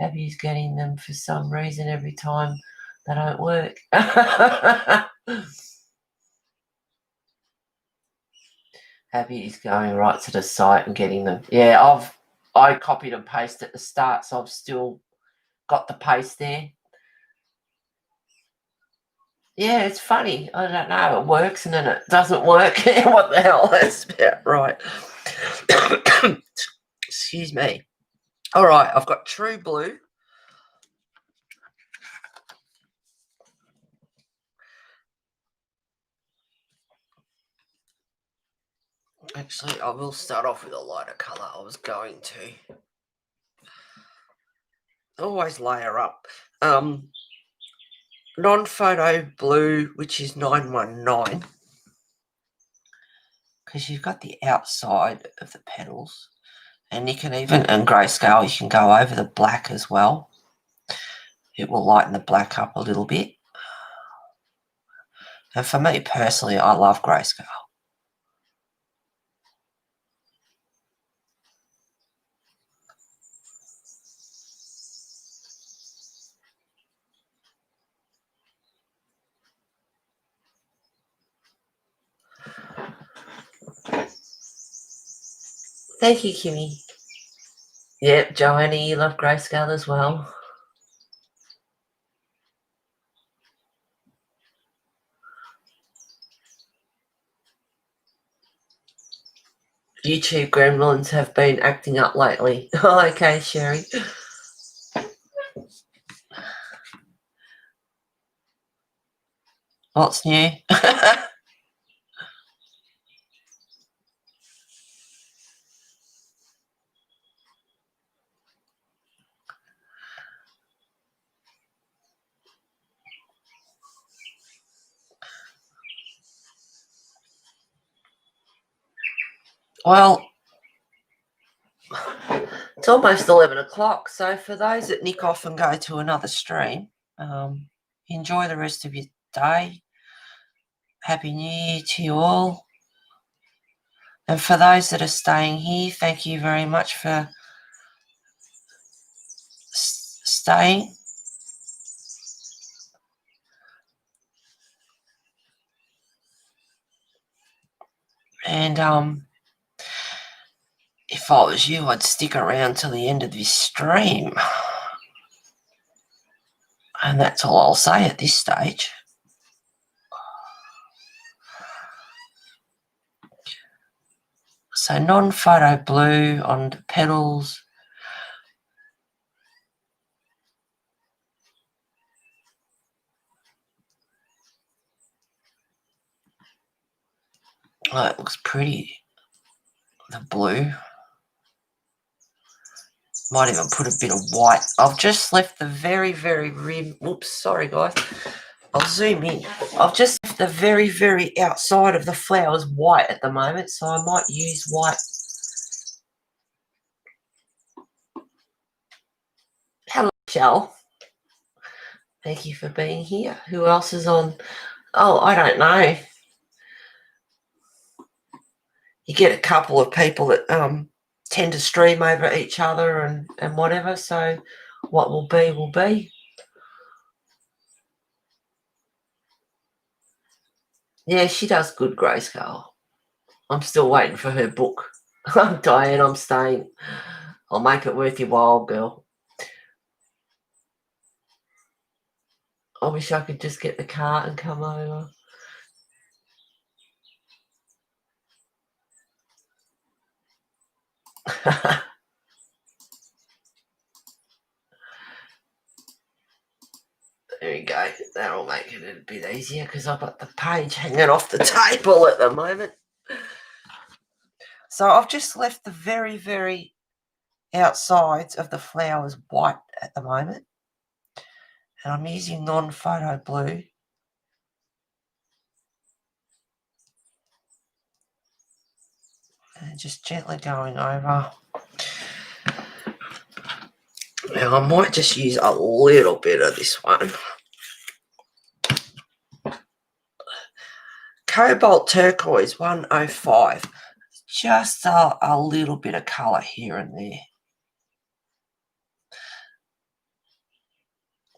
Abby's getting them for some reason every time they don't work. Abby is going right to the site and getting them. Yeah, I copied and pasted at the start, so I've still got the paste there. Yeah, it's funny. I don't know. It works and then it doesn't work. What the hell? That's about right. Excuse me. All right, I've got True Blue. Actually, I will start off with a lighter colour. I was going to. Always layer up. Non-photo blue, which is 919. Because you've got the outside of the petals. And you can even, in grayscale, you can go over the black as well. It will lighten the black up a little bit. And for me personally, I love grayscale. Thank you, Kimmy. Yep, Joanna, you love grayscale as well. YouTube gremlins have been acting up lately. Oh, okay, Sherry. What's new? Well, it's almost 11 o'clock, so for those that nick off and go to another stream, enjoy the rest of your day. Happy New Year to you all. And for those that are staying here, thank you very much for staying. And if I was you, I'd stick around till the end of this stream. And that's all I'll say at this stage. So non-photo blue on the petals. Oh, it looks pretty, the blue. Might even put a bit of white. I've just left the very, very rim. Oops, sorry guys. I'll zoom in. I've just left the very, very outside of the flowers white at the moment, so I might use white. Hello, Shell. Thank you for being here. Who else is on? Oh, I don't know. You get a couple of people that tend to stream over each other and whatever, so what will be will be. Yeah, she does good, Grayscale. I'm still waiting for her book. Diane, I'm staying. I'll make it worth your while, girl. I wish I could just get the car and come over. There we go. That'll make it a bit easier because I've got the page hanging off the table at the moment. So I've just left the very, very outsides of the flowers white at the moment. And I'm using non-photo blue. And just gently going over. Now I might just use a little bit of this one. Cobalt Turquoise 105. Just a little bit of colour here and there.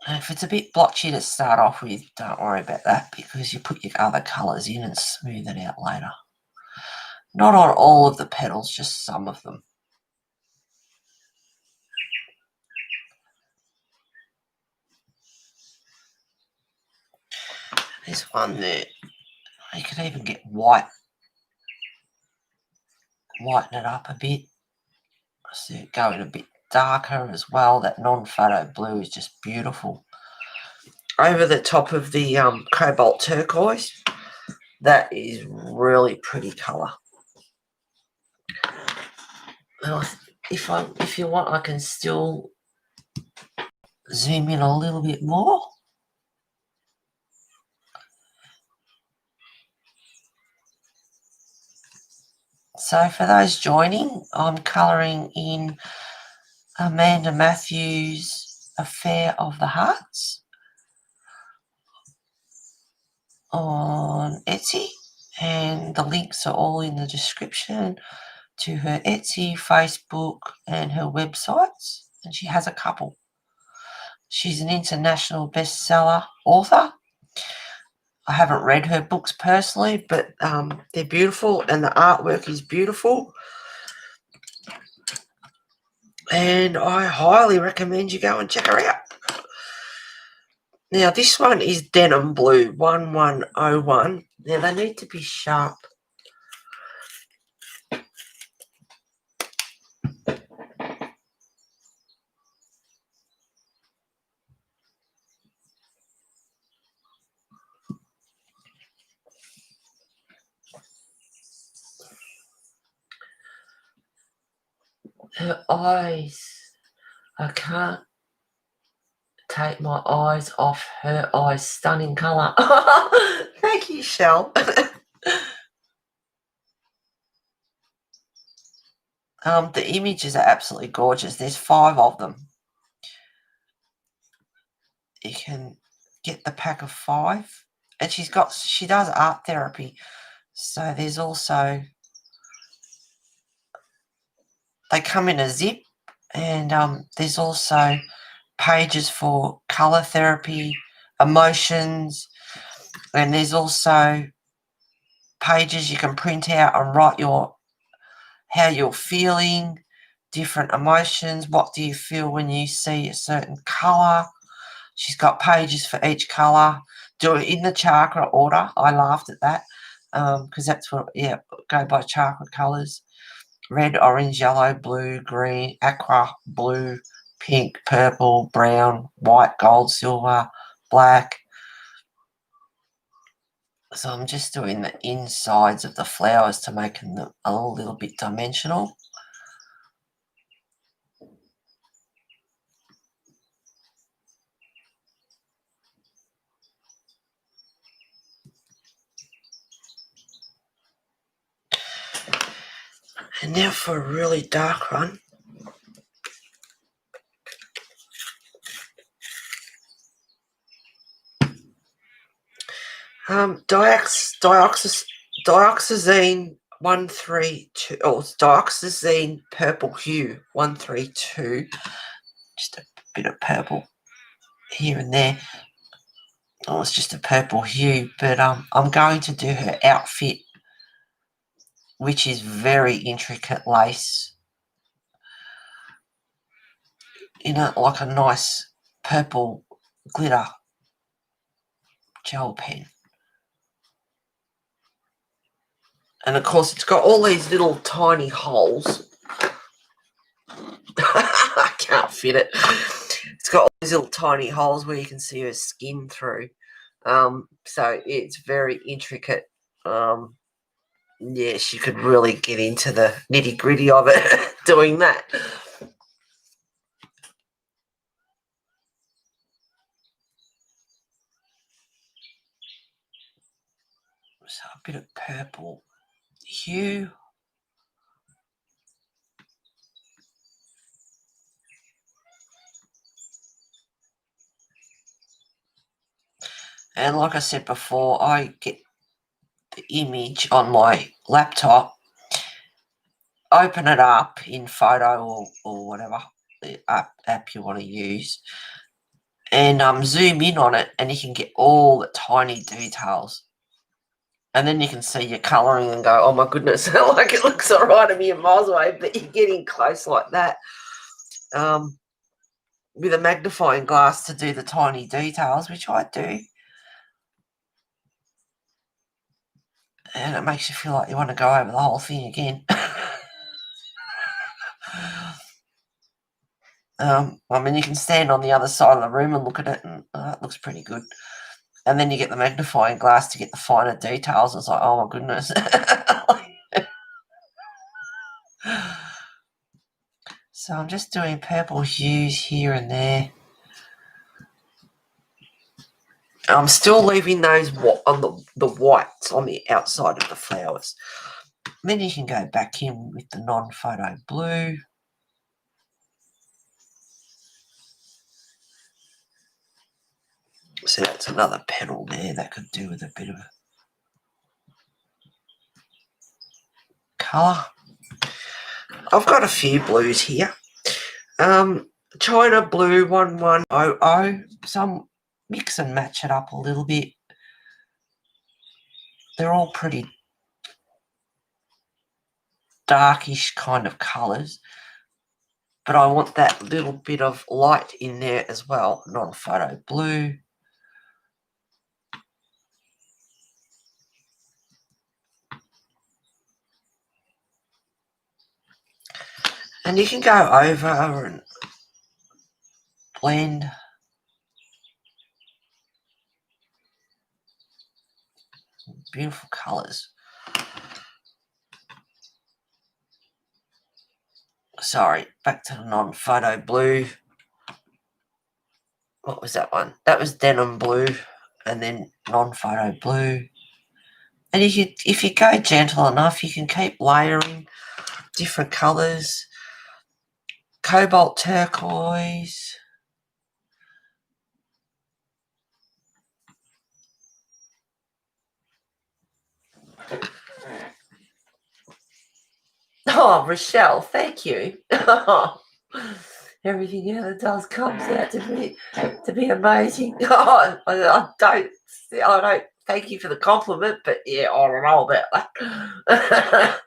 And if it's a bit blotchy to start off with, don't worry about that because you put your other colours in and smooth it out later. Not on all of the petals, just some of them. There's one there. You can even get white. Whiten it up a bit. So going a bit darker as well. That non-photo blue is just beautiful. Over the top of the cobalt turquoise, that is really pretty colour. Now, if you want, I can still zoom in a little bit more. So for those joining, I'm colouring in Amanda Matthews' Affair of the Hearts on Etsy, and the links are all in the description to her Etsy, Facebook and her websites, and she has a couple. She's an international bestseller author. I haven't read her books personally, but they're beautiful and the artwork is beautiful. And I highly recommend you go and check her out. Now, this one is Denim Blue 1101. Now, they need to be sharp. Her eyes, I can't take my eyes off her eyes. Stunning colour. Thank you, Shell. The images are absolutely gorgeous. There's 5 of them. You can get the pack of 5. And she does art therapy. So there's also, they come in a zip, and there's also pages for colour therapy, emotions, and there's also pages you can print out and write how you're feeling, different emotions, what do you feel when you see a certain colour. She's got pages for each colour. Do it in the chakra order. I laughed at that because that's what, go by chakra colours. Red, orange, yellow, blue, green, aqua, blue, pink, purple, brown, white, gold, silver, black. So I'm just doing the insides of the flowers to make them a little bit dimensional. And now for a really dark one. Dioxazine 132, or dioxazine purple hue 132. Just a bit of purple here and there. Oh, it's just a purple hue, but I'm going to do her outfit, which is very intricate lace in like a nice purple glitter gel pen. And of course it's got all these little tiny holes. I can't fit it. It's got all these little tiny holes where you can see her skin through. So it's very intricate. Yes, you could really get into the nitty-gritty of it doing that. So a bit of purple hue. And like I said before, I get the image on my laptop, open it up in photo or whatever the app you want to use, and zoom in on it, and you can get all the tiny details. And then you can see your colouring and go, oh my goodness, like it looks all right a million miles away, but you're getting close like that with a magnifying glass to do the tiny details, which I do. And it makes you feel like you want to go over the whole thing again. I mean, you can stand on the other side of the room and look at it, and it looks pretty good. And then you get the magnifying glass to get the finer details. And it's like, oh my goodness. So I'm just doing purple hues here and there. I'm still leaving those on the whites on the outside of the flowers. Then you can go back in with the non-photo blue. So that's another petal there that could do with a bit of a colour. I've got a few blues here. China Blue 1100. Some mix and match it up a little bit. They're all pretty darkish kind of colours, but I want that little bit of light in there as well. Non-photo blue. And you can go over and blend. Beautiful colours. Sorry, back to the non-photo blue. What was that one? That was denim blue, and then non-photo blue. And if you go gentle enough, you can keep layering different colours. Cobalt turquoise. Oh, Rochelle, thank you. everything Ella does comes out to be amazing. Oh, I don't thank you for the compliment, but yeah, I don't know about that.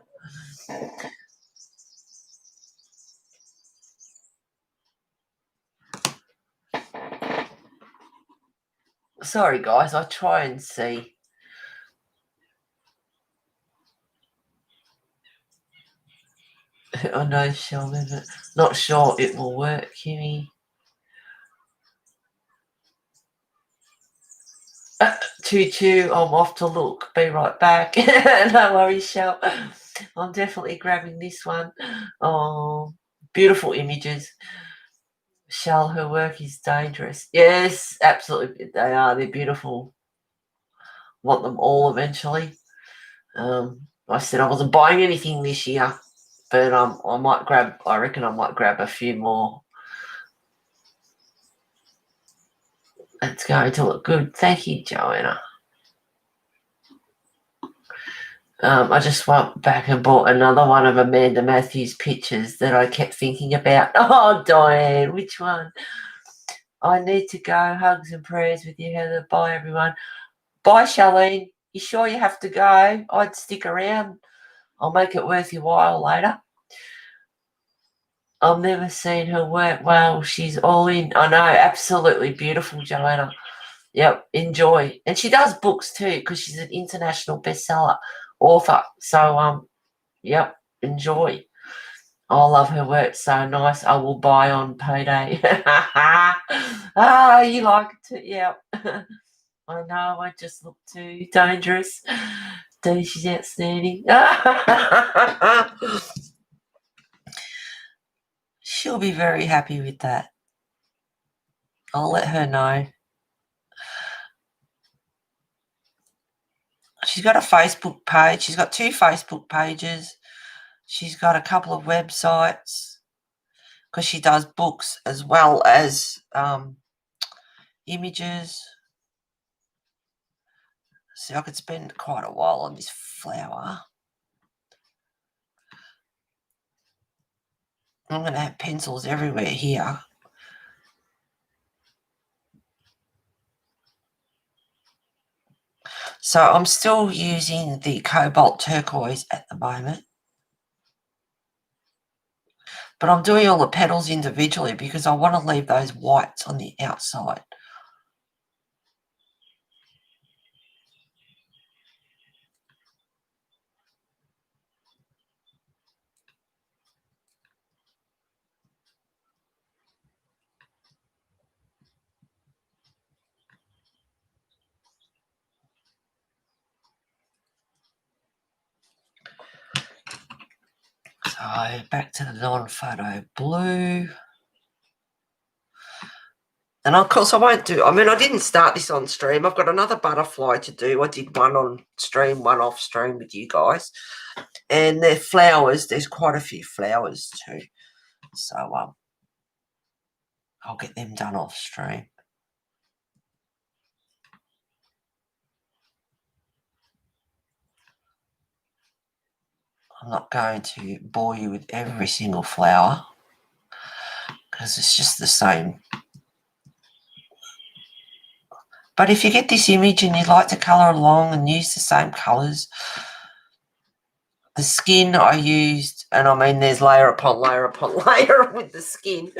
Sorry, guys, I try and see. I know, Sheldon, but not sure it will work, Kimmy. Choo-choo, I'm off to look. Be right back. No worries, Shell. I'm definitely grabbing this one. Oh, beautiful images. Shell, her work is dangerous. Yes, absolutely. They are. They're beautiful. Want them all eventually. I said I wasn't buying anything this year, but I reckon I might grab a few more. It's going to look good. Thank you, Joanna. I just went back and bought another one of Amanda Matthews' pictures that I kept thinking about. Oh, Diane, which one? I need to go. Hugs and prayers with you, Heather. Bye, everyone. Bye, Charlene. You sure you have to go? I'd stick around. I'll make it worth your while later. I've never seen her work. Well, she's all in. I know, absolutely beautiful, Joanna. Yep, enjoy. And she does books too, because she's an international bestseller author. So, yep, enjoy. I love her work. So nice. I will buy on payday. You like it too? Yep. I know. I just look too dangerous. She's outstanding. She'll be very happy with that. I'll let her know. She's got a Facebook page. She's got 2 Facebook pages. She's got a couple of websites because she does books as well as images. See, I could spend quite a while on this flower. I'm going to have pencils everywhere here. So I'm still using the cobalt turquoise at the moment. But I'm doing all the petals individually because I want to leave those whites on the outside. So back to the non-photo blue. And of course I won't do, I didn't start this on stream. I've got another butterfly to do. I did one on stream, one off stream with you guys. And they're flowers. There's quite a few flowers too. So I'll get them done off stream. I'm not going to bore you with every single flower because it's just the same. But if you get this image and you'd like to colour along and use the same colours, the skin I used, and there's layer upon layer upon layer with the skin.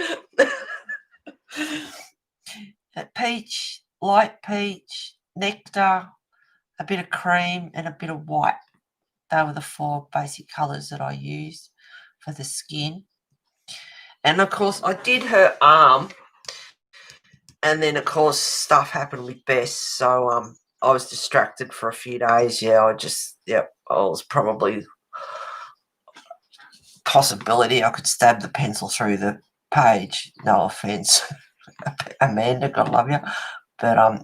Peach, light peach, nectar, a bit of cream and a bit of white. They were the 4 basic colours that I used for the skin. And, of course, I did her arm. And then, of course, stuff happened with Bess. So I was distracted for a few days. Yeah, I was probably possibility I could stab the pencil through the page. No offence, Amanda, God love you. But,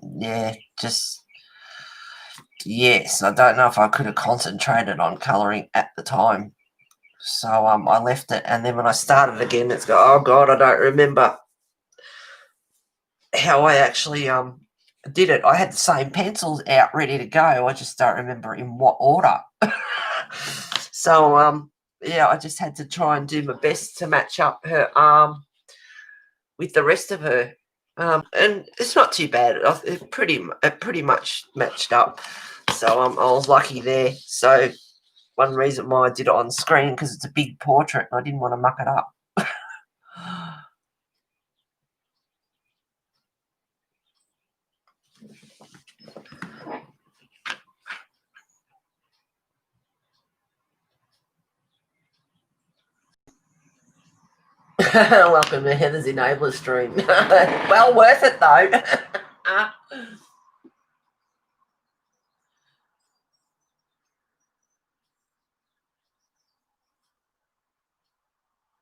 yes, I don't know if I could have concentrated on colouring at the time. So I left it, and then when I started again, it's oh God, I don't remember how I actually did it. I had the same pencils out ready to go. I just don't remember in what order. So I just had to try and do my best to match up her arm with the rest of her. And it's not too bad. It pretty much matched up. So I was lucky there. So one reason why I did it on screen, because it's a big portrait and I didn't want to muck it up. Welcome to Heather's Enabler stream. Well worth it though.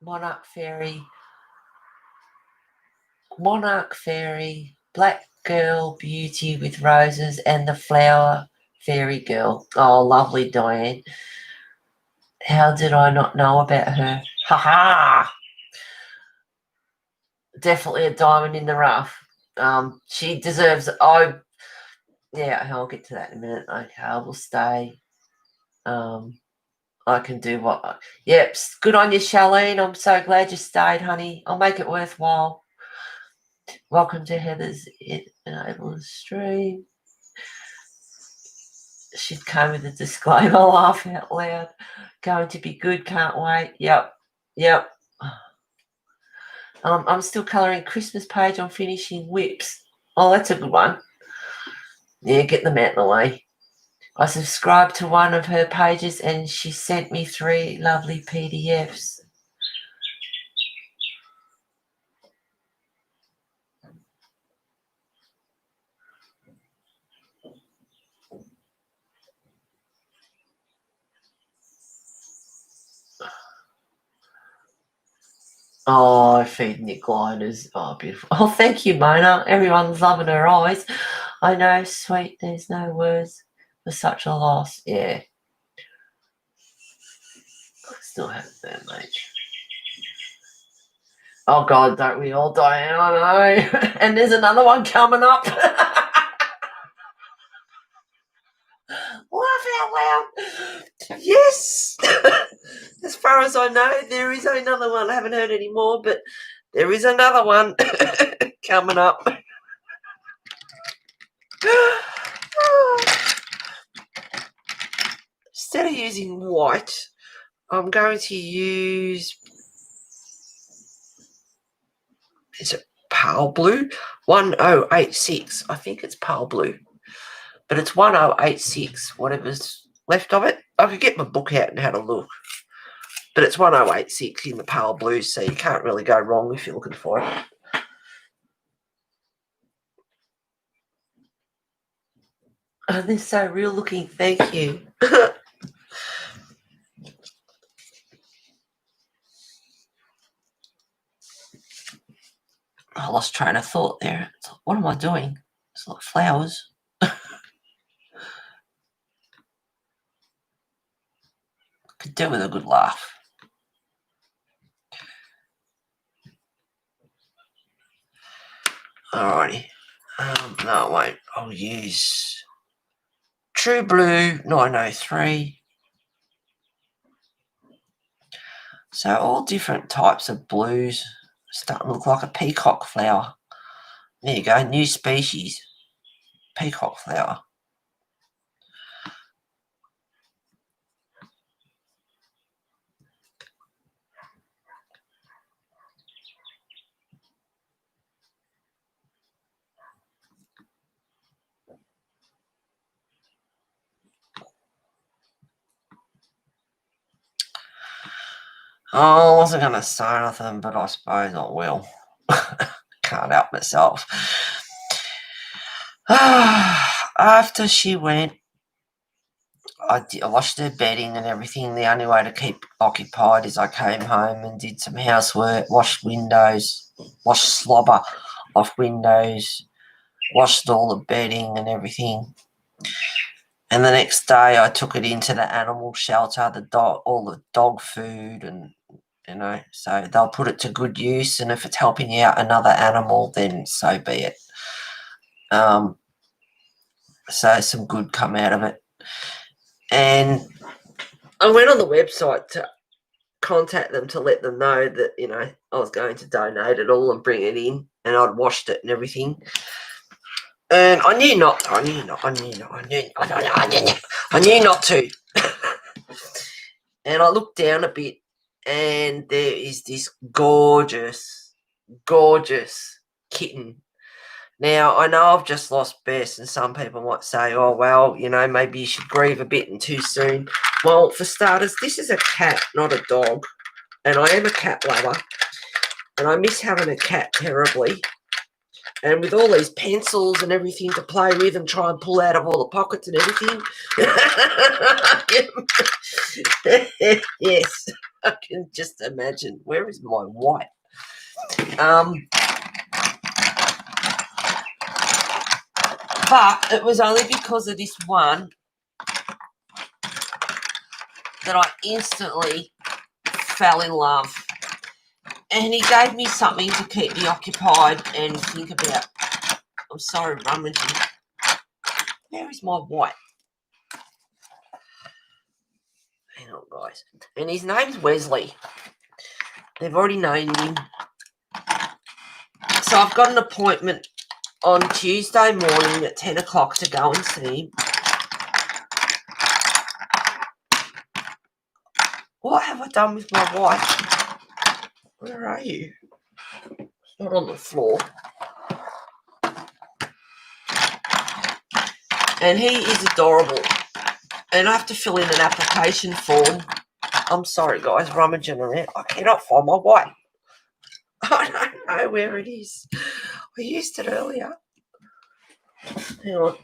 Monarch Fairy, Black Girl Beauty with Roses, and the Flower Fairy Girl. Oh, lovely, Diane. How did I not know about her? Ha ha! Definitely a diamond in the rough. She deserves. Yeah, I'll get to that in a minute. Okay, I will stay. I can do what. Yep, good on you, Charlene. I'm so glad you stayed, honey. I'll make it worthwhile. Welcome to Heather's Enabler stream. She'd come with a disclaimer. Laugh out loud. Going to be good. Can't wait. Yep. I'm still colouring Christmas page. I'm finishing whips. Oh, that's a good one. Yeah, get them out of the way. I subscribed to one of her pages and she sent me 3 lovely PDFs. Oh, feeding your gliders. Oh, beautiful. Oh, thank you, Mona. Everyone's loving her eyes. I know, sweet. There's no words for such a loss. Yeah. I still have that, mate. Oh, God, don't we all die? I know. And there's another one coming up. Laugh out loud. Yes. As far as I know, there is another one. I haven't heard any more, but there is another one coming up. Instead of using white, I'm going to use, is it pale blue? 1086. I think it's pale blue. But it's 1086, whatever's left of it. I could get my book out and have a look. But it's 1086 in the pale blue, so you can't really go wrong if you're looking for it. Oh, they're so real looking. Thank you. I lost train of thought there. What am I doing? It's like flowers. Could do with a good laugh. Alrighty. No, I won't. I'll use True Blue 903. So all different types of blues. Starting to look like a peacock flower. There you go, new species. Peacock flower. Oh, I wasn't going to say anything, but I suppose I will. Can't help myself. After she went, I washed her bedding and everything. The only way to keep occupied is I came home and did some housework, washed windows, washed slobber off windows, washed all the bedding and everything. And the next day I took it into the animal shelter, all the dog food, and so they'll put it to good use, and if it's helping out another animal, then so be it. So some good come out of it. And I went on the website to contact them to let them know that, you know, I was going to donate it all and bring it in, and I'd washed it and everything. And I knew not to. I knew not to. And I looked down a bit, and there is this gorgeous, gorgeous kitten. Now, I know I've just lost Bess, and some people might say, oh, well, you know, maybe you should grieve a bit and too soon. Well, for starters, this is a cat, not a dog, and I am a cat lover, and I miss having a cat terribly. And with all these pencils and everything to play with and try and pull out of all the pockets and everything. Yes, I can just imagine. Where is my wife? But it was only because of this one that I instantly fell in love. And he gave me something to keep me occupied and think about. I'm sorry, rummaging. Where is my white? Hang on, guys. And his name's Wesley. They've already named him. So I've got an appointment on Tuesday morning at 10 o'clock to go and see him. What have I done with my wife? Where are you? It's not on the floor. And he is adorable. And I have to fill in an application form. I'm sorry, guys, rummaging around. I cannot find my wife. I don't know where it is. I used it earlier. Hang on.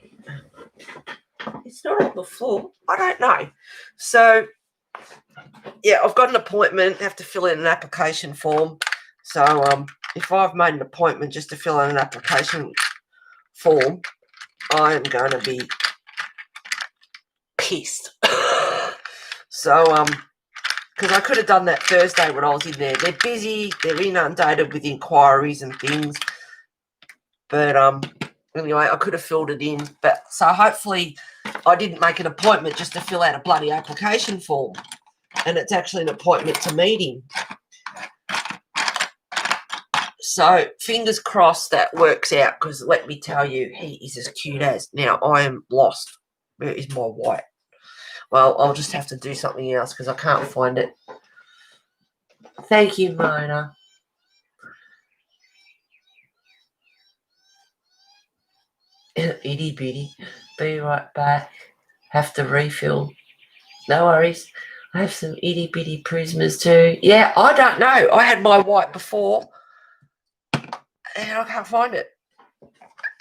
It's not on the floor. I don't know. So, yeah, I've got an appointment. I have to fill in an application form. So, if I've made an appointment just to fill in an application form, I am going to be pissed. So, because I could have done that Thursday when I was in there. They're busy. They're inundated with inquiries and things. But, anyway, I could have filled it in. But so hopefully I didn't make an appointment just to fill out a bloody application form. And it's actually an appointment to meet him. So fingers crossed that works out, because let me tell you, he is as cute as. Now, I am lost. Where is my white? Well, I'll just have to do something else because I can't find it. Thank you, Mona. Itty bitty. Be right back. Have to refill. No worries. I have some itty bitty prismas too. Yeah, I don't know. I had my white before and I can't find it.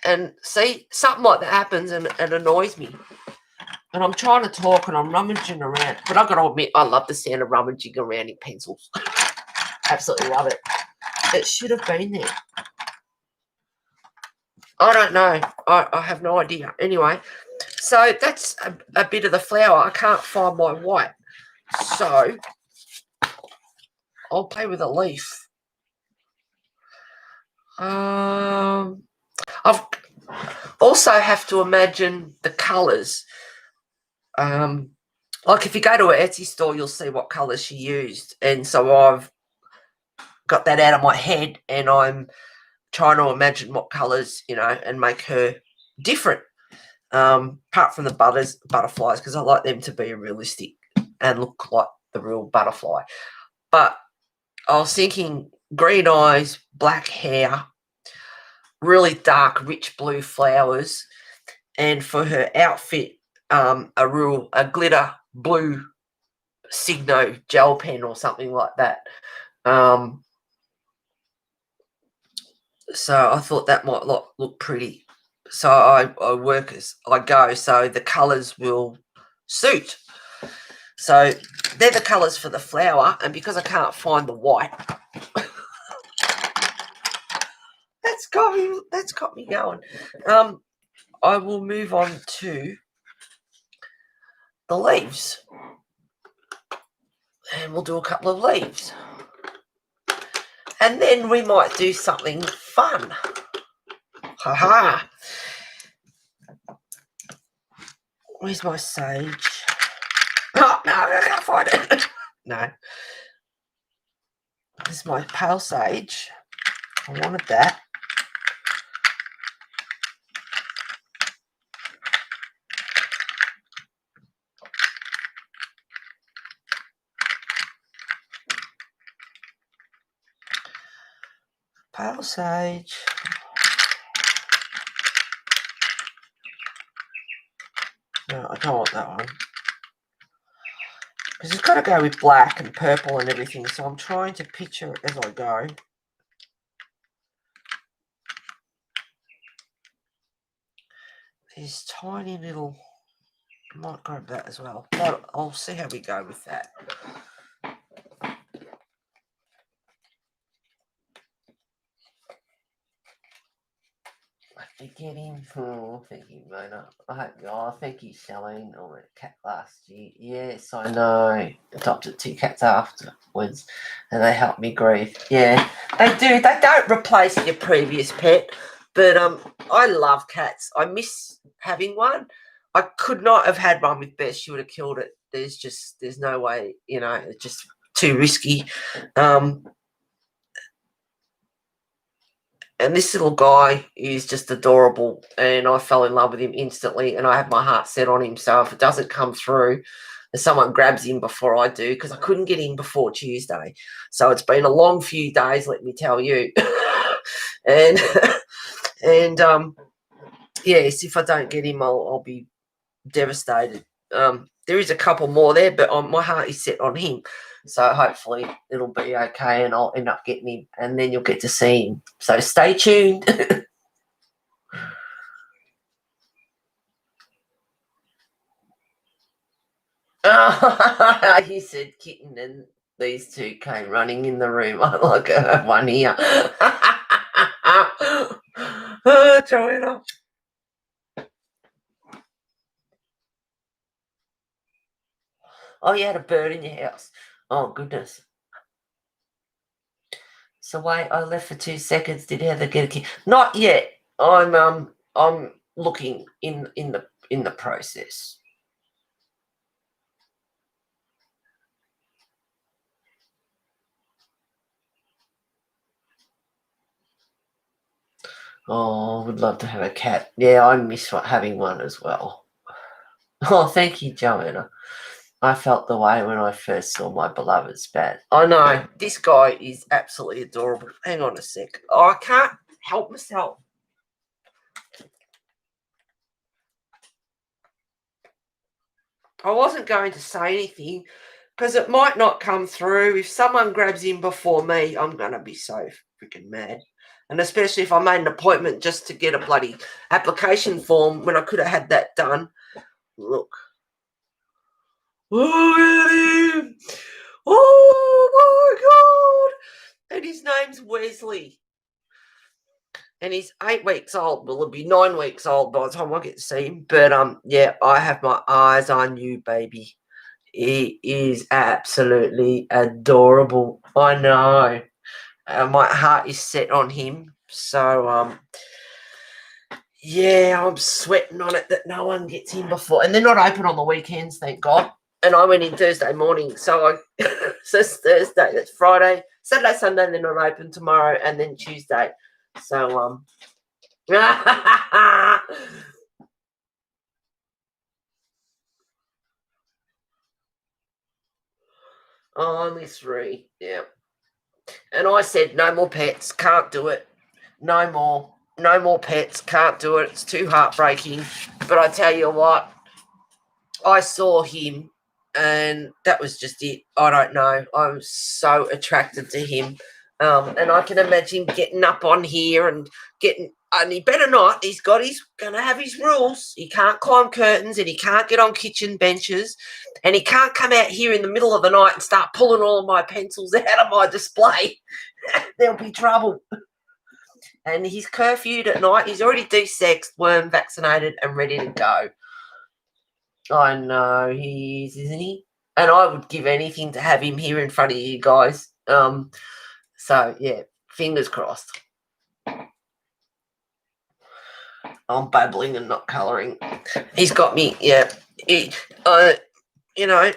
And see, something like that happens and it annoys me. And I'm trying to talk and I'm rummaging around. But I've got to admit, I love the sound of rummaging around in pencils. Absolutely love it. It should have been there. I don't know. I have no idea. Anyway, so that's a bit of the flower. I can't find my white. So I'll play with a leaf. I've also have to imagine the colours. Like if you go to an Etsy store, you'll see what colours she used. And so I've got that out of my head and I'm trying to imagine what colours, you know, and make her different. Apart from the butterflies, because I like them to be realistic and look like the real butterfly. But I was thinking green eyes, black hair, really dark, rich blue flowers, and for her outfit, a glitter blue Signo gel pen or something like that. So I thought that might look pretty. So I work as I go, so the colours will suit. So they're the colours for the flower, and because I can't find the white, that's got me going. I will move on to the leaves, and we'll do a couple of leaves, and then we might do something fun. Ha. Where's my sage? Oh, no, I can't find it. No. This is my pale sage. I wanted that. Pale sage. No, I don't want that one. Because it's got to go with black and purple and everything. So I'm trying to picture it as I go. These tiny little... I might grab that as well. But I'll see how we go with that. To get him. Oh, thank you, Mona. Thank you, Charlene. I went cat last year. Yes, I know. Adopted 2 cats afterwards, and they helped me grieve. Yeah, they do. They don't replace your previous pet, but I love cats. I miss having one. I could not have had one with Bess. She would have killed it. There's no way. It's just too risky. And this little guy is just adorable, and I fell in love with him instantly, and I have my heart set on him. So if it doesn't come through, and someone grabs him before I do, because I couldn't get him before Tuesday. So it's been a long few days, let me tell you. and yes, if I don't get him, I'll be devastated. There is a couple more there, but my heart is set on him. So hopefully it'll be okay and I'll end up getting him and then you'll get to see him. So stay tuned. He said kitten and these 2 came running in the room. I like one here. Joanna. Oh, you had a bird in your house. Oh, goodness. So wait, I left for 2 seconds. Did Heather get a kid? Not yet. I'm looking in the process. Oh, I would love to have a cat. Yeah, I miss having one as well. Oh, thank you, Joanna. I felt the way when I first saw my beloved Spat. I know. This guy is absolutely adorable. Hang on a sec. Oh, I can't help myself. I wasn't going to say anything because it might not come through. If someone grabs him before me, I'm going to be so freaking mad. And especially if I made an appointment just to get a bloody application form when I could have had that done. Look. Look at him. Oh, my God. And his name's Wesley. And he's 8 weeks old. Well, he'll be 9 weeks old by the time I get to see him. But, yeah, I have my eyes on you, baby. He is absolutely adorable. I know. My heart is set on him. So, yeah, I'm sweating on it that no one gets in before. And they're not open on the weekends, thank God. And I went in Thursday morning. So, so it's Thursday, that's Friday. Saturday, Sunday, they're not open tomorrow. And then Tuesday. So, only 3, yeah. And I said, no more pets, can't do it. No more pets, can't do it. It's too heartbreaking. But I tell you what, I saw him and that was just it. I don't know. I'm so attracted to him. And I can imagine getting up on here and and he better not. He's going to have his rules. He can't climb curtains and he can't get on kitchen benches and he can't come out here in the middle of the night and start pulling all of my pencils out of my display. There'll be trouble. And he's curfewed at night. He's already de-sexed, worm vaccinated and ready to go. I know he is, isn't he? And I would give anything to have him here in front of you guys. So, yeah, fingers crossed. I'm babbling and not colouring. He's got me, yeah. You know,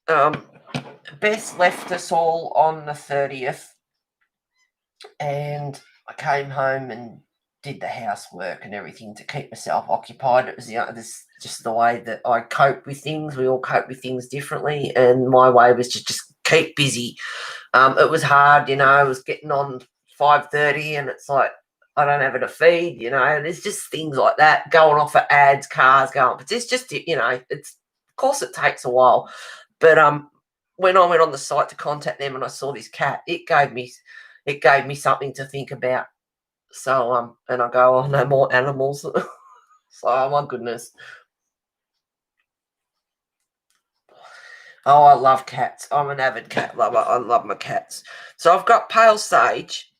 Bess left us all on the 30th, and I came home and did the housework and everything to keep myself occupied. It was this just the way that I cope with things. We all cope with things differently, and my way was to just keep busy. It was hard, I was getting on 5:30, and it's like I don't have it to feed. There's just things like that going off at ads, cars going. But it's just it's of course it takes a while, but when I went on the site to contact them and I saw this cat, it gave me something to think about. So and I go, oh, no more animals. So oh my goodness. Oh, I love cats. I'm an avid cat lover. I love my cats. So I've got pale sage.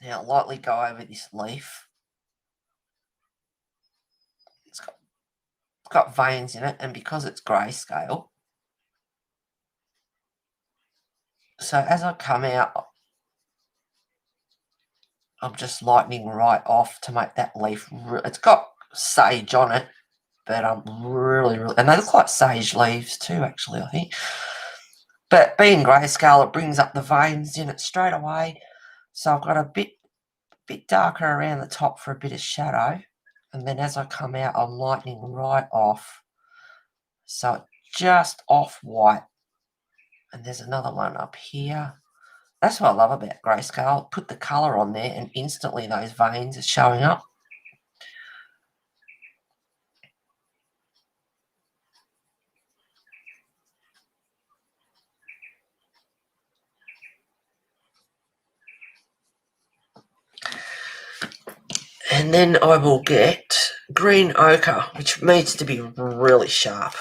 Now lightly go over this leaf. It's got veins in it, and because it's grayscale, so as I come out, I'm just lightening right off to make that leaf. It's got sage on it, but I'm really, and they look like sage leaves too, actually, I think. But being grayscale, it brings up the veins in it straight away. So I've got a bit darker around the top for a bit of shadow. And then as I come out, I'm lightening right off. So just off white. And there's another one up here. That's what I love about grayscale. Put the colour on there and instantly those veins are showing up. And then I will get green ochre, which needs to be really sharp.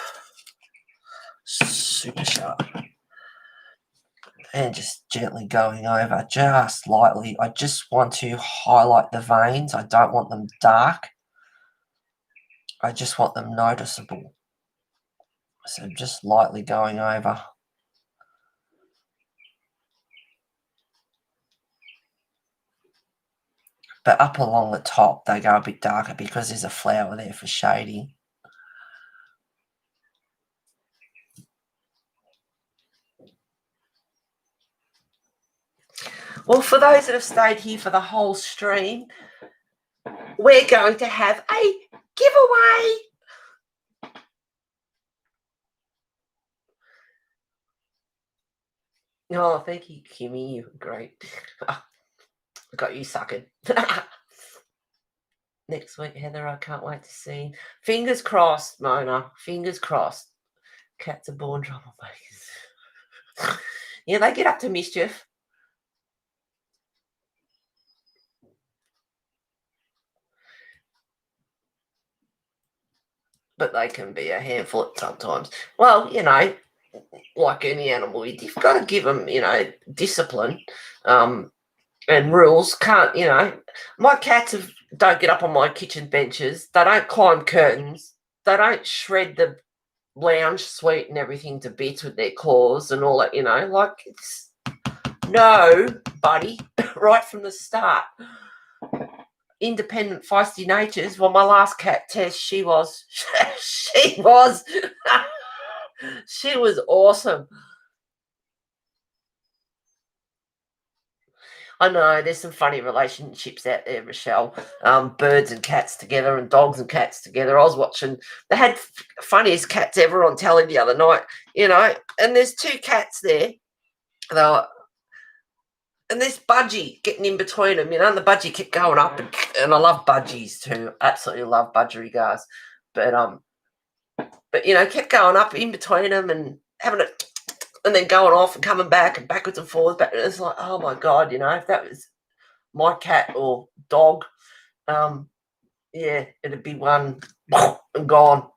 Super sharp. And just gently going over, just lightly. I just want to highlight the veins. I don't want them dark. I just want them noticeable. So just lightly going over. But up along the top, they go a bit darker because there's a flower there for shading. Well, for those that have stayed here for the whole stream, we're going to have a giveaway. Oh, thank you, Kimmy. You're great. Got you sucking. Next week, Heather, I can't wait to see. Fingers crossed, Mona. Fingers crossed. Cats are born troublemakers. Yeah, they get up to mischief. But they can be a handful at sometimes. Well, like any animal, you've got to give them, discipline and rules. Can't, my cats don't get up on my kitchen benches. They don't climb curtains. They don't shred the lounge suite and everything to bits with their claws and all that, like it's no, buddy, right from the start. Independent, feisty natures. Well, my last cat, Tess, she was she was awesome. I know there's some funny relationships out there, Michelle. Birds and cats together and dogs and cats together. I was watching, they had funniest cats ever on telly the other night, and there's two cats there. And this budgie getting in between them, and the budgie kept going up, and I love budgies too. Absolutely love budgerigars, but kept going up in between them and having it, and then going off and coming back and backwards and forwards. But it's like, oh my god, if that was my cat or dog, yeah, it'd be one and gone.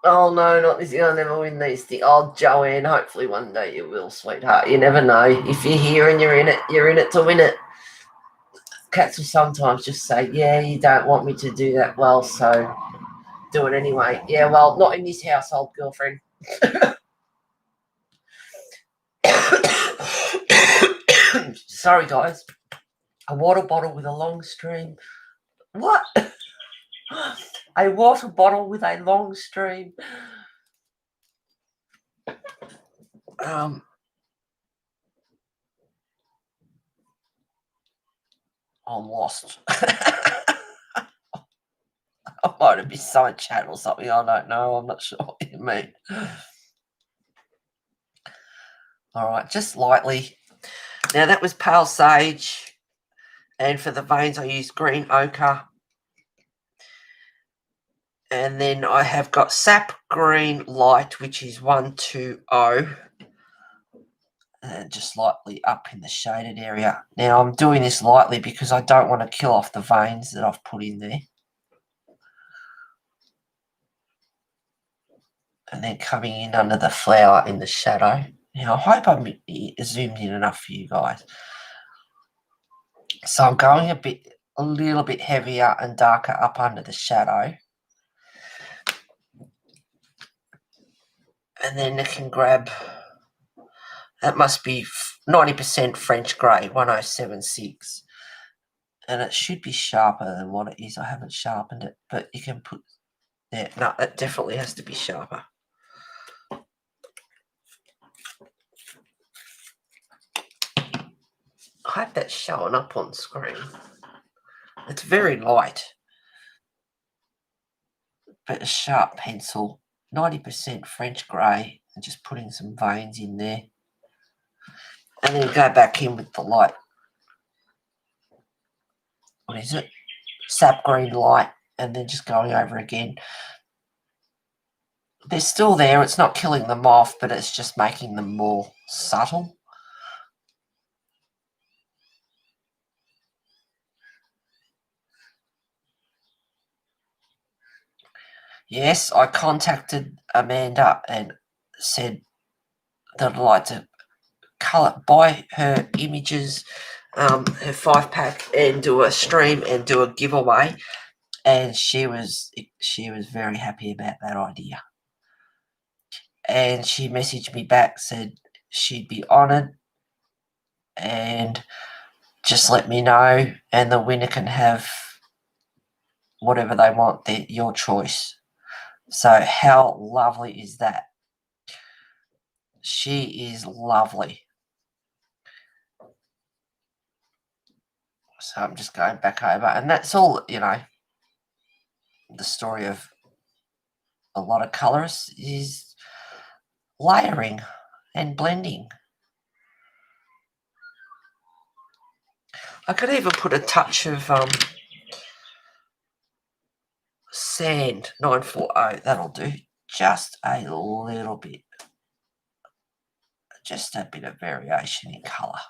Oh no, not this. I'll never win these things. Oh, Joanne, hopefully one day you will, sweetheart. You never know. If you're here and you're in it to win it. Cats will sometimes just say, yeah, you don't want me to do that well, so do it anyway. Yeah, well, not in this household, girlfriend. Sorry, guys. A water bottle with a long stream. What? A water bottle with a long stream. I'm lost. I might have been side chat or something. I don't know. I'm not sure what you mean. All right, just lightly. Now that was pale sage, and for the veins I used green ochre. And then I have got sap green light, which is 120. And just lightly up in the shaded area. Now I'm doing this lightly because I don't want to kill off the veins that I've put in there. And then coming in under the flower in the shadow. Now I hope I'm zoomed in enough for you guys. So I'm going a little bit heavier and darker up under the shadow. And then I can grab, that must be 90% French grey, 1076. And it should be sharper than what it is. I haven't sharpened it, but you can put there. No, it definitely has to be sharper. I hope that's showing up on screen. It's very light, but a sharp pencil, 90% French grey, and just putting some veins in there. And then go back in with the light. What is it? Sap green light, and then just going over again. They're still there. It's not killing them off, but it's just making them more subtle. Yes, I contacted Amanda and said that I'd like to buy her images, her 5-pack, and do a stream and do a giveaway. And she was very happy about that idea. And she messaged me back, said she'd be honoured, and just let me know, and the winner can have whatever they want, your choice. So how lovely is that? She is lovely. So I'm just going back over, and that's all, the story of a lot of colourists is layering and blending. I could even put a touch of sand, 940, that'll do. Just a little bit. Just a bit of variation in colour.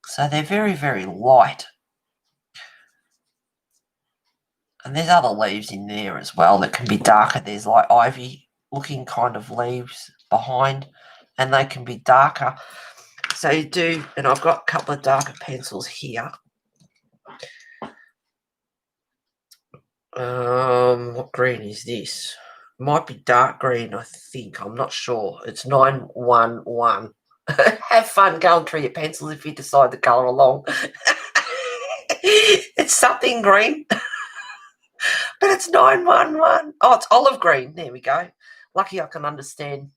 So they're very, very light. And there's other leaves in there as well that can be darker. There's like ivy looking kind of leaves behind, and they can be darker. So you do, and I've got a couple of darker pencils here. What green is this? Might be dark green, I think. I'm not sure. It's 911. Have fun going through your pencils if you decide to colour along. It's something green. But it's 911. Oh, it's olive green. There we go. Lucky I can understand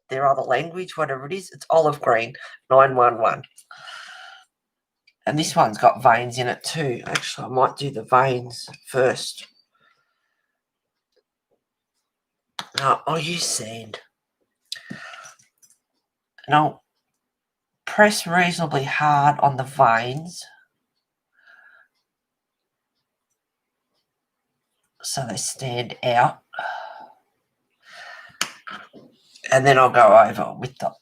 their other language, whatever it is. It's olive green, 911. And this one's got veins in it too. Actually, I might do the veins first. No, I'll use sand. And I'll press reasonably hard on the veins so they stand out. And then I'll go over with the... It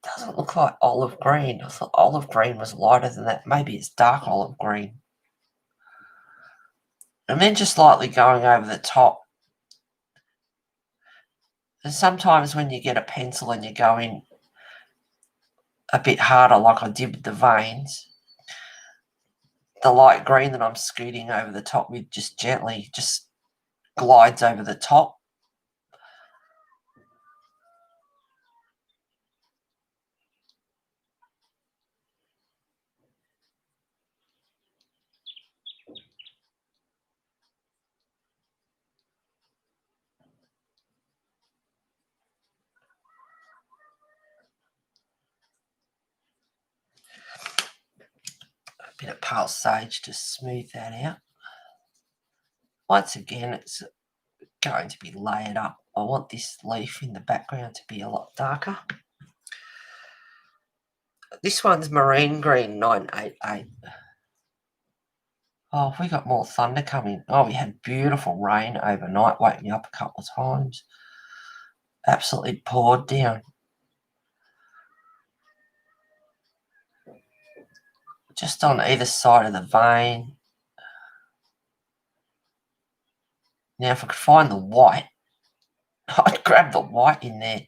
doesn't look like olive green. I thought olive green was lighter than that. Maybe it's dark olive green. And then just lightly going over the top. And sometimes when you get a pencil and you go in a bit harder, like I did with the veins, the light green that I'm scooting over the top with just gently just glides over the top. Bit of pale sage to smooth that out. Once again, it's going to be layered up. I want this leaf in the background to be a lot darker. This one's Marine Green 988. Oh, we got more thunder coming. Oh, we had beautiful rain overnight, waking me up a couple of times. Absolutely poured down. Just on either side of the vein. Now, if I could find the white, I'd grab the white in there.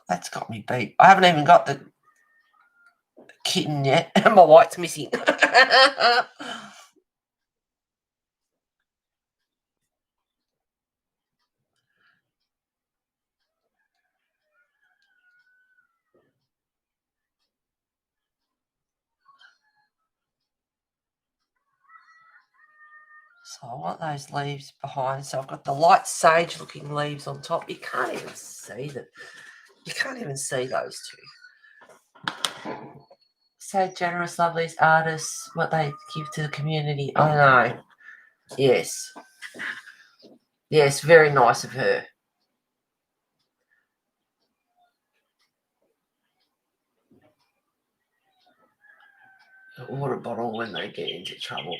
That's got me beat. I haven't even got the kitten yet, and my white's missing. So I want those leaves behind. So I've got the light sage looking leaves on top. You can't even see them. You can't even see those two. So generous, love these artists, what they give to the community. I know. Yes. Yes, very nice of her. A water bottle when they get into trouble.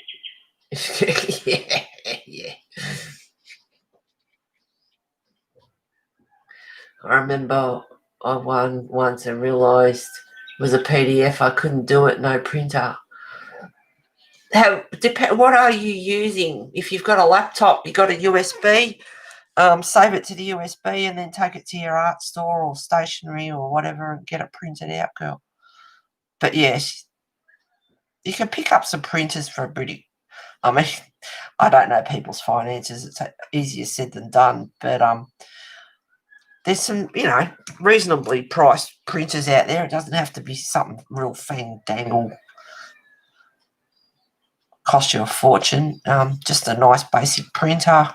yeah. I remember I won once and realised it was a PDF. I couldn't do it, no printer. What are you using? If you've got a laptop, you've got a USB, save it to the USB and then take it to your art store or stationery or whatever and get it printed out, girl. But yes, you can pick up some printers for a pretty... I mean, I don't know people's finances. It's easier said than done. But there's some, reasonably priced printers out there. It doesn't have to be something real fandangle, cost you a fortune. Just a nice basic printer.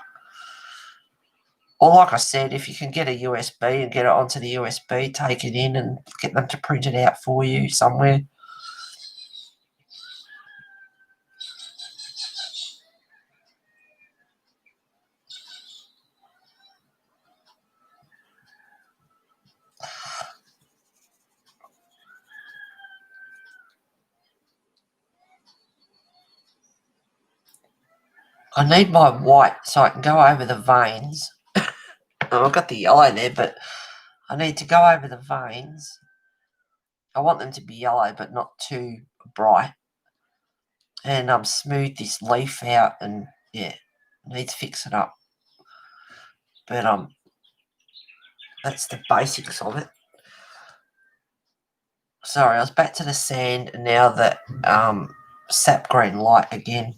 Or like I said, if you can get a USB and get it onto the USB, take it in and get them to print it out for you somewhere. I need my white so I can go over the veins. I've got the yellow there, but I need to go over the veins. I want them to be yellow, but not too bright. And smooth this leaf out, and yeah, need to fix it up. But that's the basics of it. Sorry, I was back to the sand, and now the sap green light again.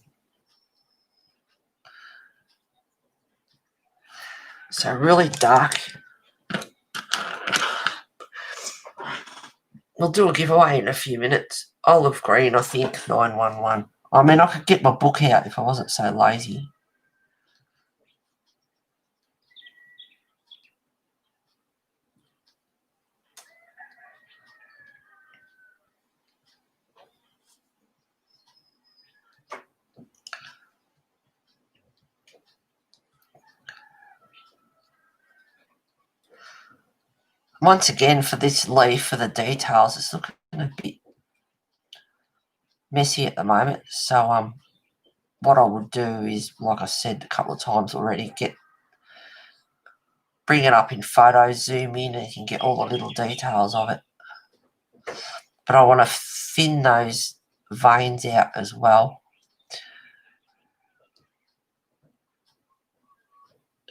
So really dark. We'll do a giveaway in a few minutes. Olive green, I think, 911. I mean, I could get my book out if I wasn't so lazy. Once again, for this leaf, for the details, it's looking a bit messy at the moment. So what I would do is, like I said a couple of times already, bring it up in photos, zoom in, and you can get all the little details of it. But I want to thin those veins out as well.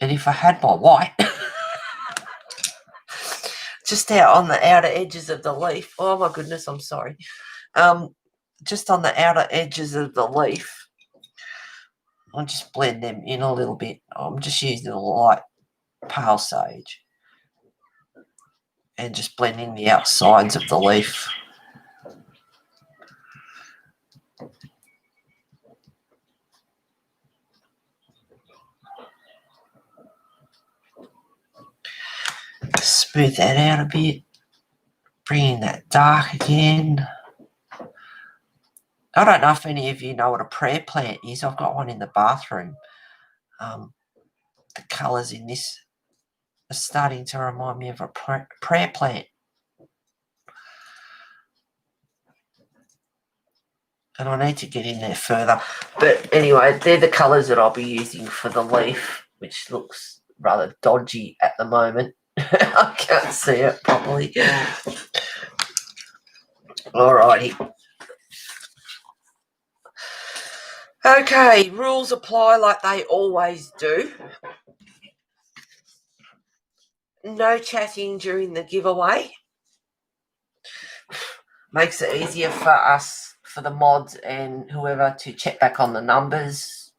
And if I had my white just out on the outer edges of the leaf, oh my goodness, I'm sorry. Just on the outer edges of the leaf, I'll just blend them in a little bit. I'm just using a light pale sage and just blending the outsides of the leaf. Smooth that out a bit. bringing that dark again. I don't know if any of you know what a prayer plant is. I've got one in the bathroom. The colours in this are starting to remind me of a prayer plant. And I need to get in there further. But anyway, they're the colours that I'll be using for the leaf, which looks rather dodgy at the moment. I can't see it properly. Alrighty. Okay, rules apply like they always do. No chatting during the giveaway. Makes it easier for us, for the mods and whoever, to check back on the numbers.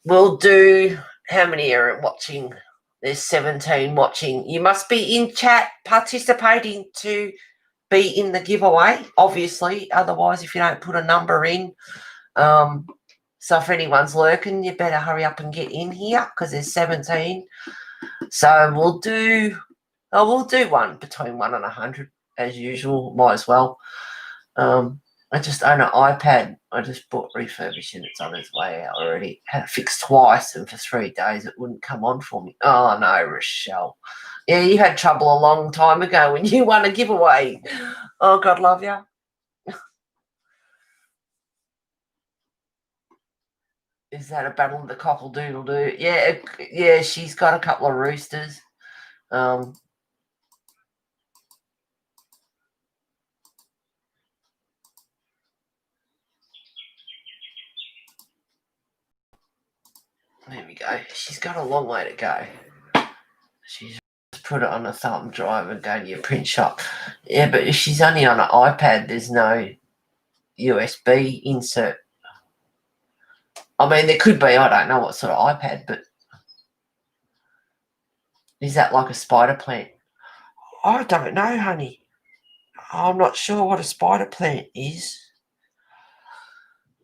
We'll do, how many are watching? There's 17 watching. You must be in chat participating to be in the giveaway, obviously. Otherwise, if you don't put a number in, so if anyone's lurking, you better hurry up and get in here because there's 17. So we'll do one between 1 and 100 as usual. Might as well. I just own an iPad. I just bought refurbishing. It's on its way out already. Had it fixed twice, and for 3 days it wouldn't come on for me. Oh no, Rochelle. Yeah, you had trouble a long time ago when you won a giveaway. Oh, God love you. Is that a battle of the cockle-doodle-doo? Yeah, she's got a couple of roosters. There we go. She's got a long way to go. She's just put it on a thumb drive and go to your print shop. Yeah, but if she's only on an iPad, there's no USB insert. I mean, there could be. I don't know what sort of iPad, but is that like a spider plant? I don't know, honey. I'm not sure what a spider plant is.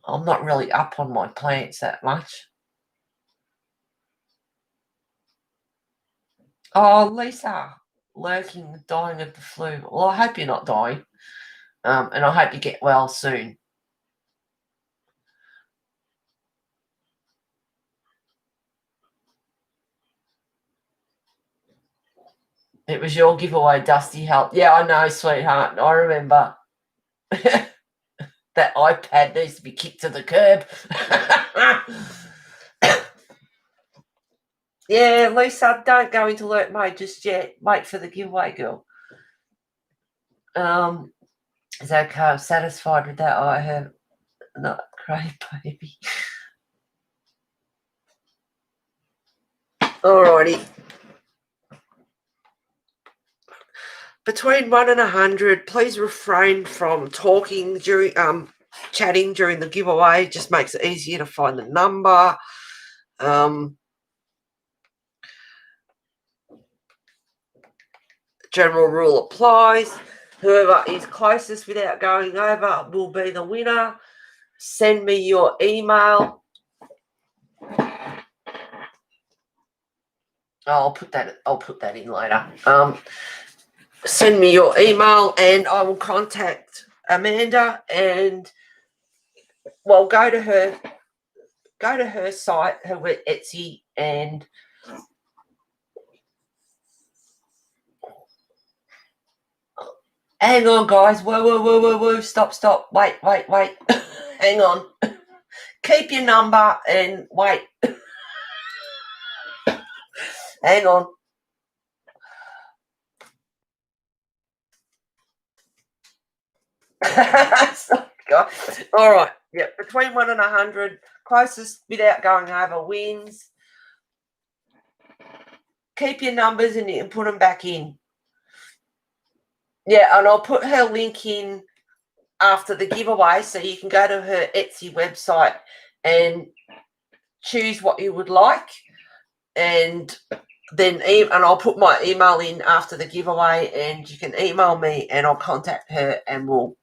I'm not really up on my plants that much. Oh, Lisa, lurking, dying of the flu. Well, I hope you're not dying. And I hope you get well soon. It was your giveaway, Dusty help. Yeah, I know, sweetheart. I remember. That iPad needs to be kicked to the curb. Yeah, Lisa, don't go into alert mode just yet. Wait for the giveaway, girl. Is that okay? I'm satisfied with that. I have not great, baby. Alrighty. Between 1 and 100, please refrain from talking during chatting during the giveaway. It just makes it easier to find the number. General rule applies. Whoever is closest without going over will be the winner. Send me your email. I'll put that in later. Send me your email and I will contact Amanda and go to her site, her Etsy, and hang on, guys. Whoa. Stop. Wait. Hang on. Keep your number and wait. Hang on. Sorry, guys. All right. Yeah, between 1 and 100, closest without going over wins. Keep your numbers and you can put them back in. Yeah, and I'll put her link in after the giveaway so you can go to her Etsy website and choose what you would like. And then I'll put my email in after the giveaway and you can email me and I'll contact her and we'll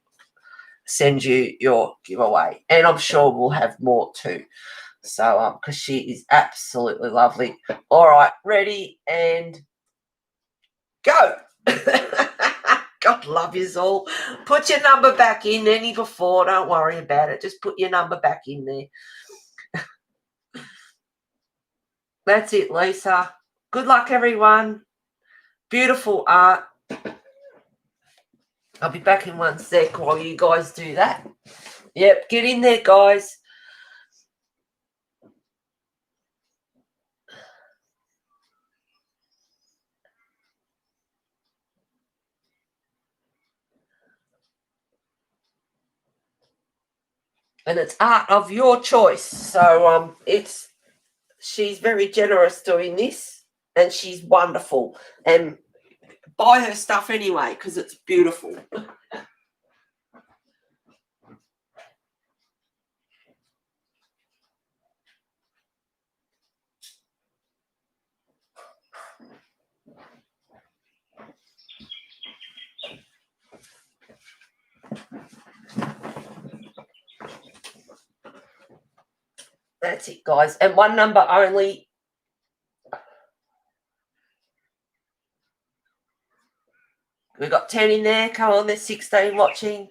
send you your giveaway. And I'm sure we'll have more too. So, because she is absolutely lovely. All right, ready and go. God love you all. Put your number back in any before. Don't worry about it. Just put your number back in there. That's it, Lisa. Good luck, everyone. Beautiful art. I'll be back in one sec while you guys do that. Yep, get in there, guys. And it's art of your choice. So she's very generous doing this, and she's wonderful. And buy her stuff anyway because it's beautiful. That's it, guys. And one number only. We've got 10 in there. Come on, there's 16 watching.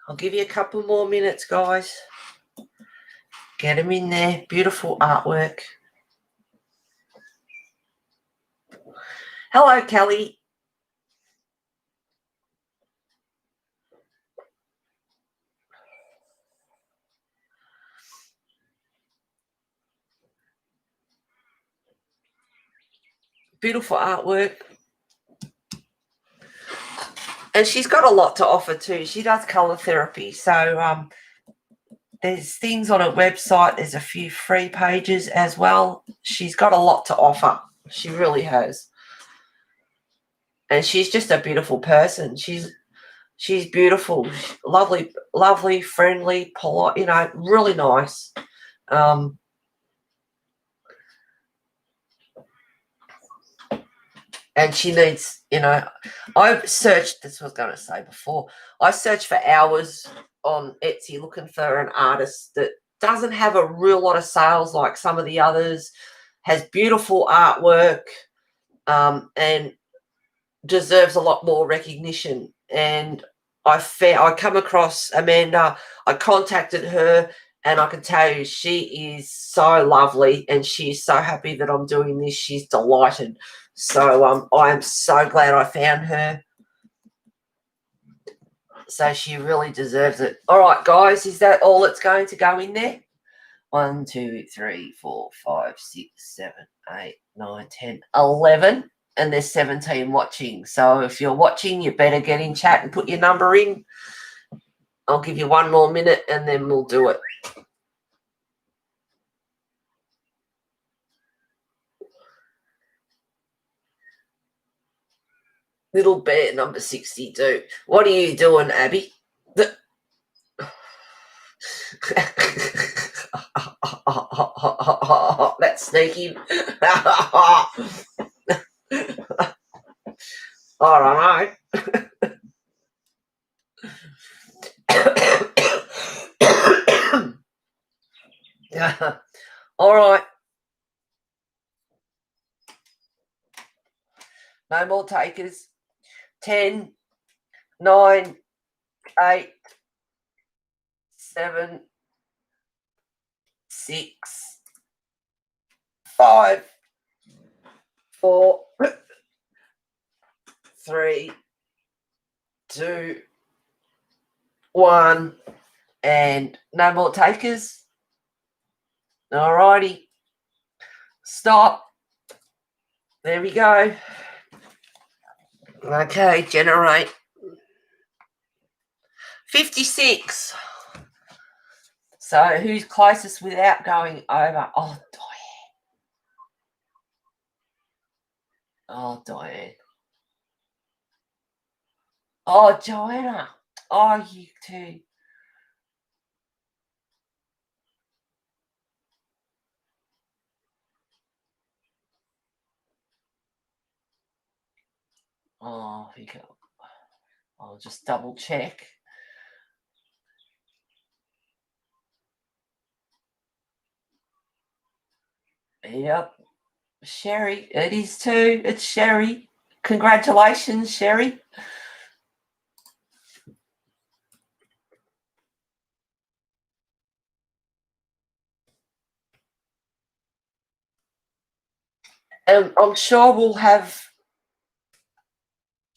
I'll give you a couple more minutes, guys. Get them in there. Beautiful artwork. Hello, Kelly. Beautiful artwork. And she's got a lot to offer too. She does colour therapy. So there's things on her website. There's a few free pages as well. She's got a lot to offer. She really has. And she's just a beautiful person. She's beautiful, lovely, friendly, polite, really nice. And she needs, I've searched, this was going to say before, I searched for hours on Etsy looking for an artist that doesn't have a real lot of sales like some of the others, has beautiful artwork, and deserves a lot more recognition. And I come across Amanda. I contacted her, and I can tell you she is so lovely, and she's so happy that I'm doing this. She's delighted. So I am so glad I found her. So she really deserves it. All right, guys, is that all that's going to go in there? 1, 2, 3, 4, 5, 6, 7, 8, 9, 10, 11. And there's 17 watching. So if you're watching, you better get in chat and put your number in. I'll give you one more minute and then we'll do it. Little bear number 62. What are you doing, Abby? That's sneaky. I don't know. All right. No more takers. 10, 9, 8, 7, 6, 5, 4, 3, 2, 1, and no more takers. All righty. Stop. There we go. Okay, generate. 56. So who's closest without going over? Oh, Diane. Oh, Diane. Oh, Joanna. Oh, you too. Oh, you go. I'll just double check. Yep. Sherry. It is too. It's Sherry. Congratulations, Sherry. And I'm sure we'll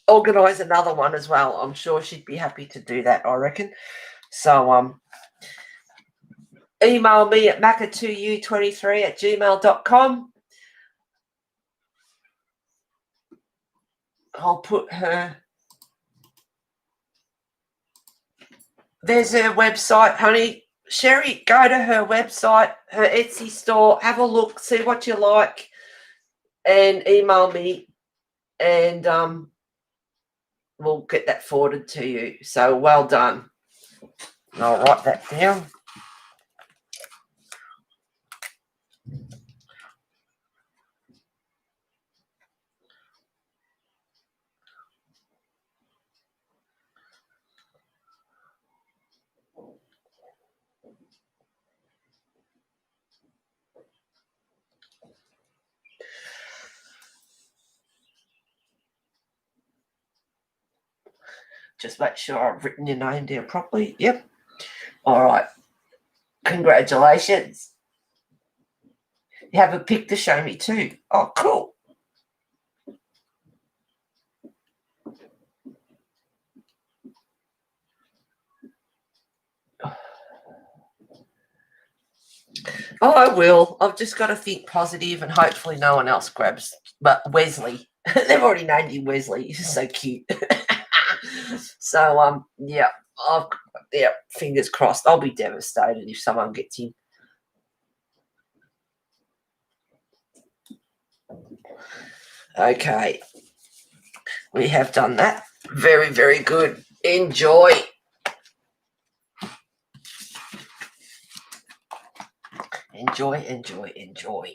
organise another one as well. I'm sure she'd be happy to do that, I reckon. So email me at macca2u23@gmail.com. I'll put her. There's her website, honey. Sherry, go to her website, her Etsy store, have a look, see what you like, and email me, and we'll get that forwarded to you. So well done. And I'll write that down. Just make sure I've written your name down properly. Yep. All right. Congratulations. You have a pic to show me too. Oh, cool. Oh, I will. I've just got to think positive and hopefully no one else grabs. But Wesley, they've already named him Wesley. He's so cute. So, yeah, fingers crossed. I'll be devastated if someone gets him. Okay. We have done that. Very, very good. Enjoy. Enjoy, enjoy, enjoy.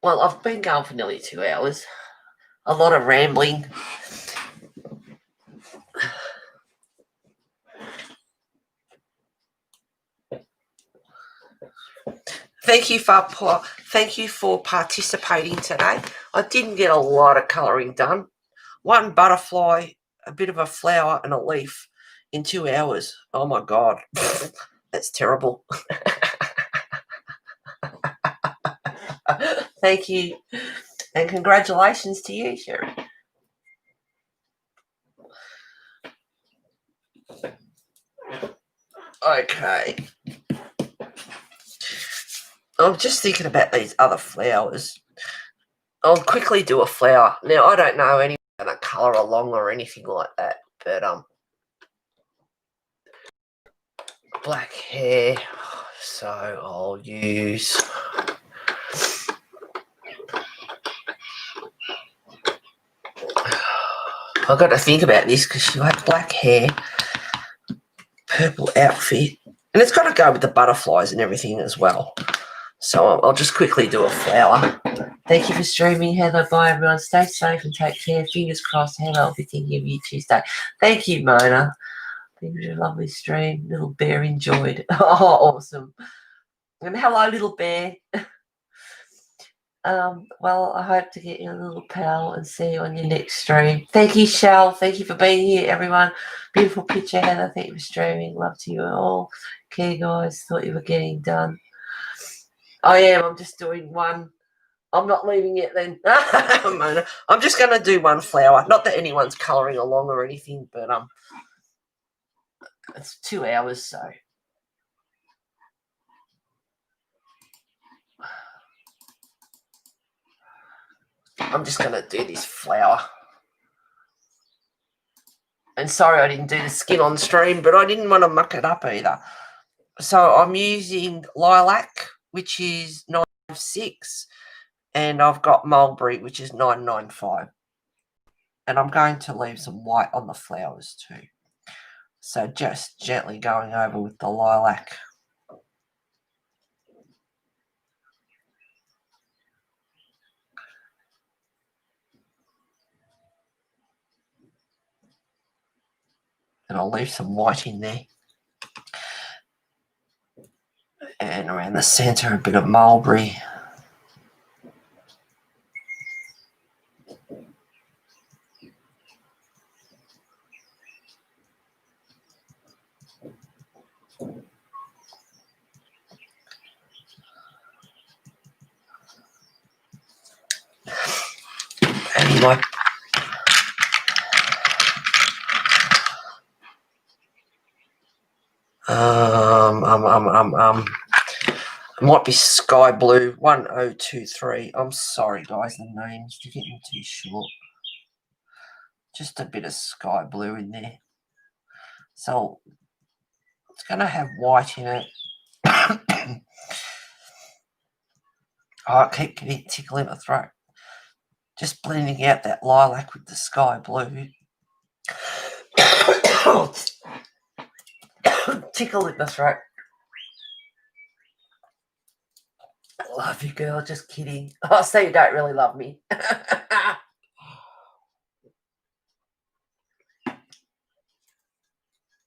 Well, I've been going for nearly 2 hours. A lot of rambling. Thank you for participating today. I didn't get a lot of colouring done. One butterfly, a bit of a flower, and a leaf in 2 hours. Oh my God, that's terrible. Thank you, and congratulations to you, Sherry. Okay. I'm just thinking about these other flowers. I'll quickly do a flower. Now, I don't know any going to colour along or anything like that, but black hair, so I'll use I've got to think about this because she'll have black hair, purple outfit, and it's got to go with the butterflies and everything as well. So I'll just quickly do a flower. Thank you for streaming, Heather. Bye, everyone. Stay safe and take care. Fingers crossed, Heather. I'll be thinking of you Tuesday. Thank you, Mona. It was a lovely stream. Little bear enjoyed. Oh, awesome. And hello, little bear. Well, I hope to get you a little pal and see you on your next stream. Thank you, Shell. Thank you for being here, everyone. Beautiful picture, Heather. Thank you for streaming. Love to you all. Okay, guys. Thought you were getting done. I am. I'm just doing one. I'm not leaving yet then. I'm just going to do one flower. Not that anyone's colouring along or anything, but it's 2 hours, so. I'm just going to do this flower. And sorry I didn't do the skin on stream, but I didn't want to muck it up either. So I'm using lilac, which is 9.6, and I've got mulberry, which is 9.95. And I'm going to leave some white on the flowers too. So just gently going over with the lilac. And I'll leave some white in there. And around the centre, a bit of mulberry. Anyway, it might be sky blue 1023. I'm sorry, guys, the names are getting too short. Just a bit of sky blue in there. So it's going to have white in it. Oh, I keep getting a tickle in my throat. Just blending out that lilac with the sky blue. Tickle in my throat. Love you, girl. Just kidding. Oh, so you don't really love me.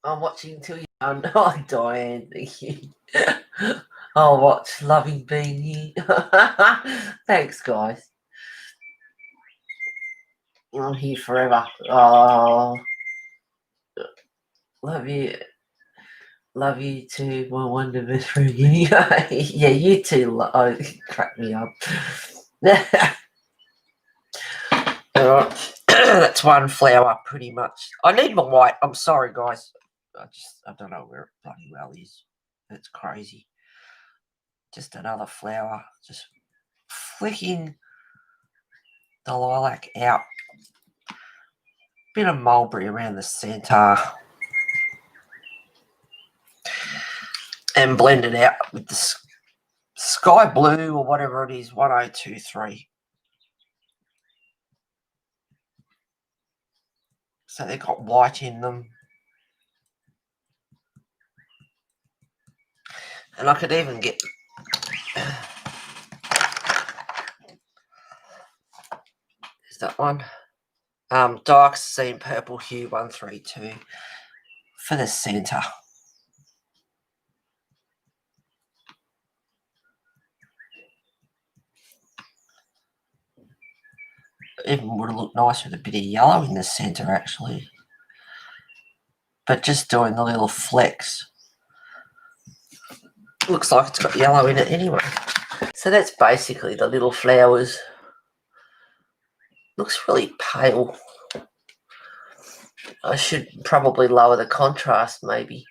I'm watching till you're done. Oh, Diane, thank you. I'll watch loving being here. Thanks, guys. I'm here forever. Oh, love you. Love you too, my wonderful friend. Yeah, you too. Oh, crack me up. All right. That's one flower pretty much. I need my white. I'm sorry, guys. I don't know where it bloody well is. It's crazy. Just another flower. Just flicking the lilac out. Bit of mulberry around the centre. And blend it out with the sky blue or whatever it is, 1023. So they've got white in them. And I could even get... Is that one? Dioxazine Purple Hue 132 for the centre. Even would have looked nice with a bit of yellow in the centre, actually. But just doing the little flecks. Looks like it's got yellow in it anyway. So that's basically the little flowers. Looks really pale. I should probably lower the contrast, maybe.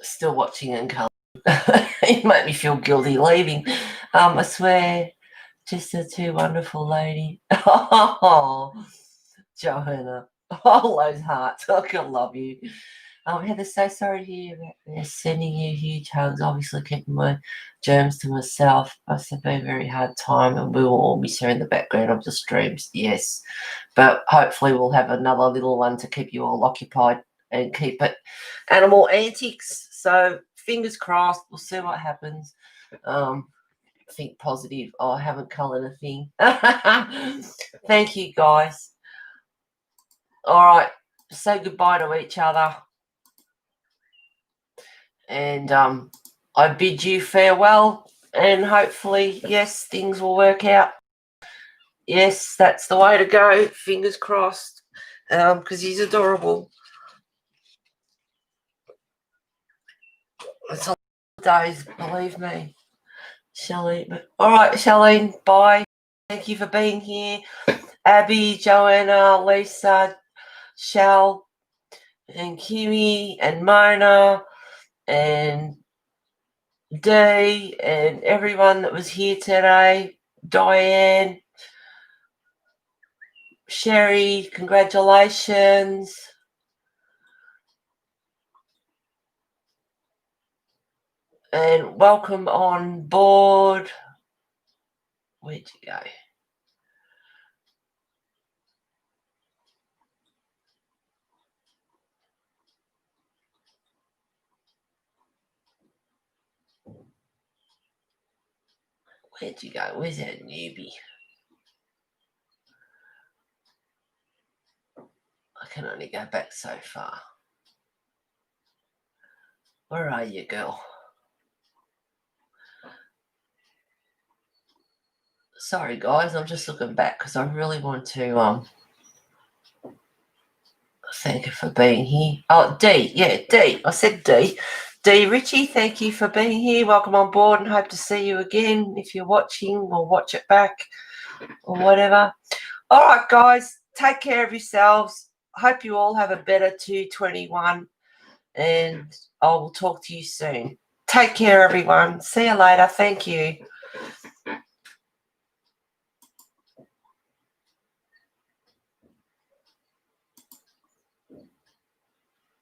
Still watching in colour. You make me feel guilty leaving. I swear, just a too wonderful lady. Oh, Johanna. All those hearts. I can love you. Heather, so sorry to hear about this. Sending you huge hugs. Obviously keeping my germs to myself. Must have been a very hard time, and we will all miss her in the background of the streams. Yes. But hopefully we'll have another little one to keep you all occupied and keep it animal antics. So fingers crossed. We'll see what happens. Think positive. Oh, I haven't coloured a thing. Thank you, guys. All right. Say goodbye to each other. And I bid you farewell. And hopefully, yes, things will work out. Yes, that's the way to go. Fingers crossed. Because he's adorable. It's a lot of days, believe me. Charlene. All right, Charlene, bye. Thank you for being here. Abby, Joanna, Lisa, Shell, and Kimmy, and Mona, and Dee, and everyone that was here today. Diane, Sherry, congratulations. And welcome on board. Where'd you go? Where'd you go? Where's that newbie? I can only go back so far. Where are you, girl? Sorry, guys. I'm just looking back because I really want to thank her for being here. Oh, D. Yeah, D. I said D. D. Richie, thank you for being here. Welcome on board and hope to see you again if you're watching or watch it back or whatever. All right, guys. Take care of yourselves. Hope you all have a better 221 and I will talk to you soon. Take care, everyone. See you later. Thank you.